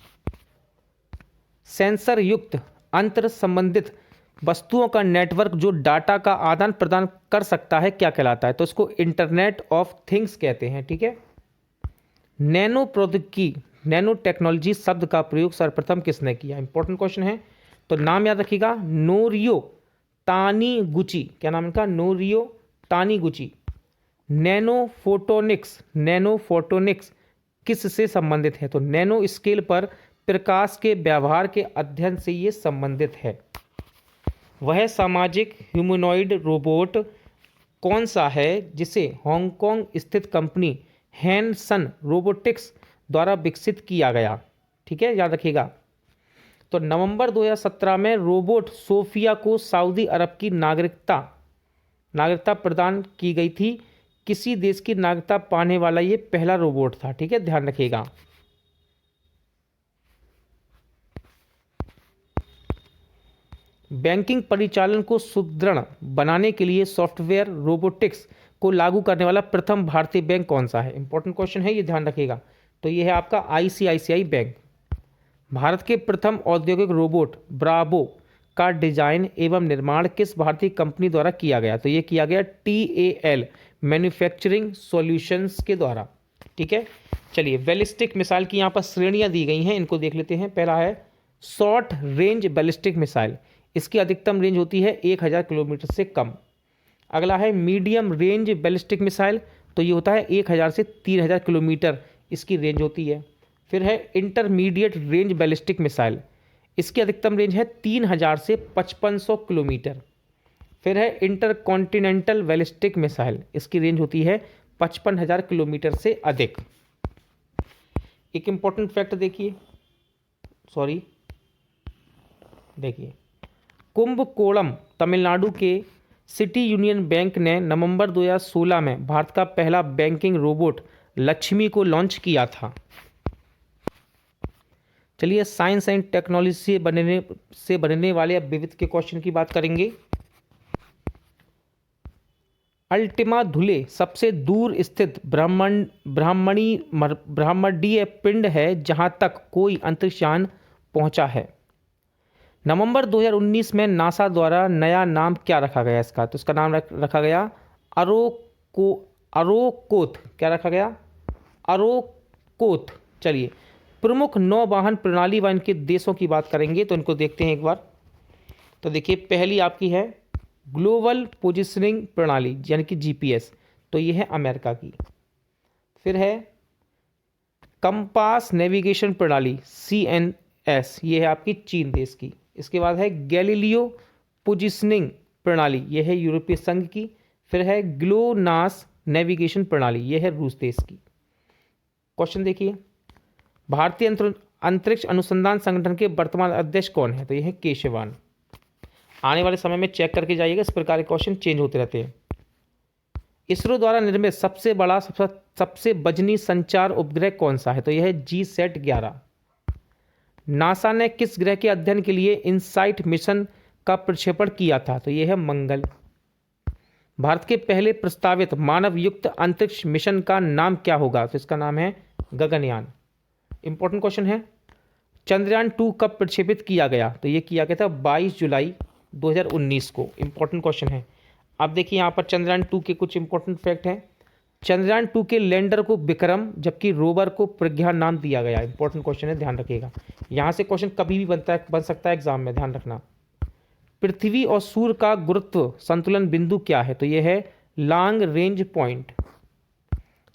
सेंसर युक्त अंतर संबंधित वस्तुओं का नेटवर्क जो डाटा का आदान प्रदान कर सकता है क्या कहलाता है? तो इसको इंटरनेट ऑफ थिंग्स कहते हैं। ठीक है, नैनो प्रौद्योगिकी, नैनो टेक्नोलॉजी शब्द का प्रयोग सर्वप्रथम किसने किया? इंपॉर्टेंट क्वेश्चन है, तो नाम याद रखिएगा, नोरियो तानीगुची। क्या नाम इनका? नोरियो तानीगुची। नैनो फोटोनिक्स किससे संबंधित है? तो नैनो स्केल पर प्रकाश के व्यवहार के अध्ययन से ये संबंधित है। वह सामाजिक ह्यूमनॉइड रोबोट कौन सा है जिसे हांगकांग स्थित कंपनी हैनसन रोबोटिक्स द्वारा विकसित किया गया? ठीक है, याद रखिएगा। तो नवंबर 2017 में रोबोट सोफिया को सऊदी अरब की नागरिकता प्रदान की गई थी। किसी देश की नागरिकता पाने वाला ये पहला रोबोट था। ठीक है, ध्यान रखिएगा। बैंकिंग परिचालन को सुदृढ़ बनाने के लिए सॉफ्टवेयर रोबोटिक्स को लागू करने वाला प्रथम भारतीय बैंक कौन सा है? इंपॉर्टेंट क्वेश्चन है, ये ध्यान रखिएगा। तो ये है आपका आईसीआईसीआई बैंक। भारत के प्रथम औद्योगिक रोबोट ब्रावो का डिजाइन एवं निर्माण किस भारतीय कंपनी द्वारा किया गया? तो ये किया गया TAL मैन्युफैक्चरिंग सॉल्यूशंस के द्वारा। ठीक है, चलिए बैलिस्टिक मिसाइल की यहाँ पर श्रेणियाँ दी गई हैं, इनको देख लेते हैं। पहला है शॉर्ट रेंज बैलिस्टिक मिसाइल, इसकी अधिकतम रेंज होती है 1000 किलोमीटर से कम। अगला है मीडियम रेंज बैलिस्टिक मिसाइल, तो ये होता है 1000 से 3000 किलोमीटर इसकी रेंज होती है। फिर है इंटरमीडिएट रेंज बैलिस्टिक मिसाइल, इसकी अधिकतम रेंज है 3000 से 5500 किलोमीटर। फिर है इंटरकॉन्टिनेंटल बैलिस्टिक मिसाइल, इसकी रेंज होती है 55,000 किलोमीटर से अधिक। एक इंपॉर्टेंट फैक्ट देखिए, कुंभकोणम तमिलनाडु के सिटी यूनियन बैंक ने नवंबर 2016 में भारत का पहला बैंकिंग रोबोट लक्ष्मी को लॉन्च किया था। चलिए साइंस एंड टेक्नोलॉजी से बनने वाले अब विविध के क्वेश्चन की बात करेंगे। अल्टिमा धुले सबसे दूर स्थित ब्रह्मांडीय पिंड है जहां तक कोई अंतरिक्षयान पहुंचा है। नवंबर 2019 में नासा द्वारा नया नाम क्या रखा गया इसका? तो इसका नाम रखा गया अरोकोथ। क्या रखा गया? अरोकोथ। चलिए प्रमुख नौवाहन प्रणाली व इनके देशों की बात करेंगे, तो इनको देखते हैं एक बार। तो देखिए पहली आपकी है ग्लोबल पोजिशनिंग प्रणाली यानी कि GPS, तो ये है अमेरिका की। फिर है कंपास नेविगेशन प्रणाली CNS, ये है आपकी चीन देश की। इसके बाद है गैलीलियो पोजिशनिंग प्रणाली, ये है यूरोपीय संघ की। फिर है ग्लोनास नेविगेशन प्रणाली, ये है रूस देश की। क्वेश्चन देखिए, भारतीय अंतरिक्ष अनुसंधान संगठन के वर्तमान अध्यक्ष कौन है? तो ये है केशवान। आने वाले समय में चेक करके जाइएगा, इस प्रकार के क्वेश्चन चेंज होते रहते हैं। इसरो द्वारा निर्मित सबसे बड़ा सबसे वजनी संचार उपग्रह कौन सा है? तो यह है GSAT 11। नासा ने किस ग्रह के अध्ययन के लिए इनसाइट मिशन का प्रक्षेपण किया था? तो ये है मंगल। भारत के पहले प्रस्तावित मानव युक्त अंतरिक्ष मिशन का नाम क्या होगा? तो इसका नाम है गगनयान। इंपॉर्टेंट क्वेश्चन है। चंद्रयान 2 कब प्रक्षेपित किया गया? तो ये किया गया था 22 जुलाई 2019 को। इंपॉर्टेंट क्वेश्चन है। अब देखिए यहाँ पर चंद्रयान 2 के कुछ इंपॉर्टेंट फैक्ट हैं। चंद्रयान 2 के लैंडर को विक्रम जबकि रोवर को प्रज्ञा नाम दिया गया। इंपॉर्टेंट क्वेश्चन है, ध्यान रखिएगा। यहाँ से क्वेश्चन कभी भी बन सकता है एग्जाम में, ध्यान रखना। पृथ्वी और सूर्य का गुरुत्व संतुलन बिंदु क्या है? तो यह है लॉन्ग रेंज पॉइंट।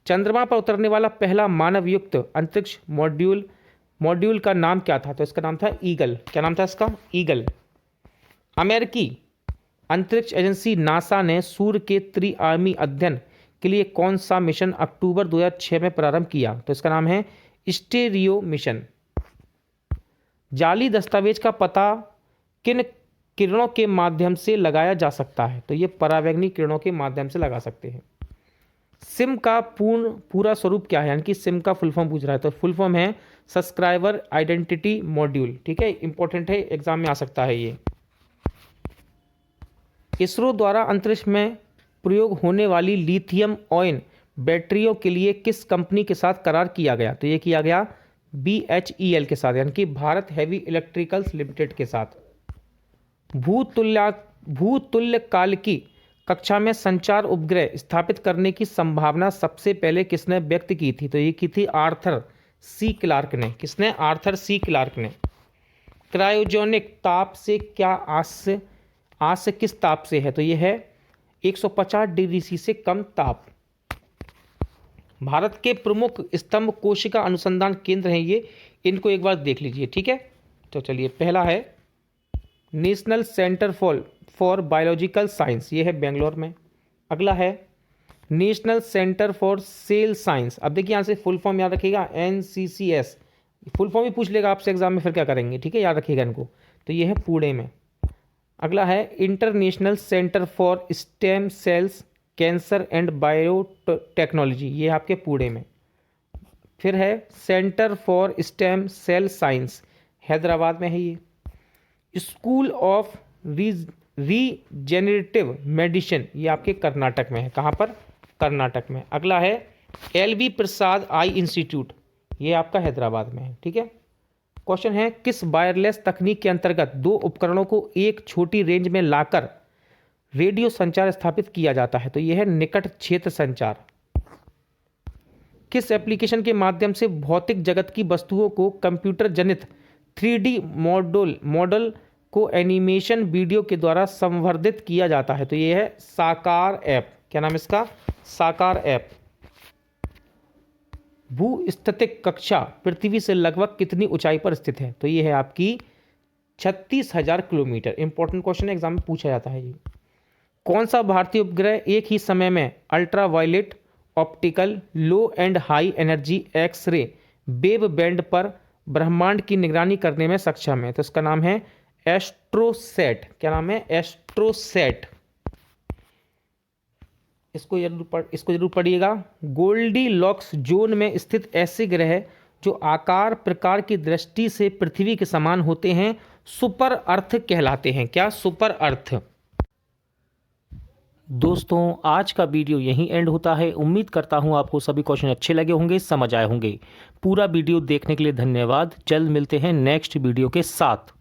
चंद्रमा पर उतरने वाला पहला मानव युक्त अंतरिक्ष मॉड्यूल का नाम क्या था? तो इसका नाम था ईगल। क्या नाम था इसका? ईगल। अमेरिकी अंतरिक्ष एजेंसी नासा ने सूर्य के त्रिआयामी अध्ययन के लिए कौन सा मिशन अक्टूबर 2006 में प्रारंभ किया? तो इसका नाम है स्टेरियो मिशन। जाली दस्तावेज का पता किन किरणों के माध्यम से लगाया जा सकता है? तो ये परावैंगनिक किरणों के माध्यम से लगा सकते हैं। सिम का पूरा स्वरूप क्या है? यानी कि सिम का फुल फॉर्म पूछ रहा है, तो फुल फॉर्म है सब्सक्राइबर आइडेंटिटी मॉड्यूल। ठीक है, इंपॉर्टेंट है, एग्जाम में आ सकता है ये। इसरो द्वारा अंतरिक्ष में प्रयोग होने वाली लिथियम आयन बैटरियों के लिए किस कंपनी के साथ करार किया गया? तो ये किया गया BHEL के साथ, यानी कि भारत हेवी इलेक्ट्रिकल्स लिमिटेड के साथ। भूतुल्यकालिकी कक्षा में संचार उपग्रह स्थापित करने की संभावना सबसे पहले किसने व्यक्त की थी? तो ये की थी आर्थर सी क्लार्क ने। किसने? आर्थर सी क्लार्क ने। क्रायोजेनिक ताप से क्या आज से किस ताप से है? तो ये है 150 डिग्री सी से कम ताप। भारत के प्रमुख स्तंभ कोशिका अनुसंधान केंद्र हैं ये, इनको एक बार देख लीजिए। ठीक है, तो चलिए, पहला है national centre for biological science, ये है बेंगलोर में। अगला है national centre for sale science. अब देखिए यहाँ से फुल फॉर्म याद रखिएगा, NCCS। फुल फॉर्म ही पूछ लेगा आपसे एग्जाम में, फिर क्या करेंगे? ठीक है, याद रखिएगा इनको। तो ये है पुणे में। अगला है international centre for stem cells cancer and biotechnology, ये आपके पुणे में। फिर है centre for stem cell science, Hyderabad में है ये। स्कूल ऑफ रीजेनरेटिव मेडिसिन, ये आपके कर्नाटक में है। कहाँ पर? कर्नाटक में। अगला है LV प्रसाद आई इंस्टीट्यूट, ये आपका हैदराबाद में है। ठीक है, क्वेश्चन है किस वायरलेस तकनीक के अंतर्गत दो उपकरणों को एक छोटी रेंज में लाकर रेडियो संचार स्थापित किया जाता है? तो यह है निकट क्षेत्र संचार। किस एप्लीकेशन के माध्यम से भौतिक जगत की वस्तुओं को कंप्यूटर जनित 3D मॉडल को एनिमेशन वीडियो के द्वारा संवर्धित किया जाता है? तो यह है साकार ऐप। क्या नाम है इसका? साकार ऐप। भूस्थितिक कक्षा पृथ्वी से लगभग कितनी ऊंचाई पर स्थित है? तो ये है आपकी 36,000 किलोमीटर। इंपॉर्टेंट क्वेश्चन एग्जाम में पूछा जाता है ये। कौन सा भारतीय उपग्रह एक ही समय में ultraviolet, optical, low and high energy x-ray wave band पर ब्रह्मांड की निगरानी करने में सक्षम है? तो इसका नाम है एस्ट्रोसैट। क्या नाम है? एस्ट्रोसैट। इसको जरूर पढ़िएगा। गोल्डीलॉक्स जोन में स्थित ऐसे ग्रह जो आकार प्रकार की दृष्टि से पृथ्वी के समान होते हैं सुपर अर्थ कहलाते हैं। क्या? सुपर अर्थ। दोस्तों, आज का वीडियो यहीं एंड होता है। उम्मीद करता हूं आपको सभी क्वेश्चन अच्छे लगे होंगे, समझ आए होंगे। पूरा वीडियो देखने के लिए धन्यवाद। जल्द मिलते हैं नेक्स्ट वीडियो के साथ।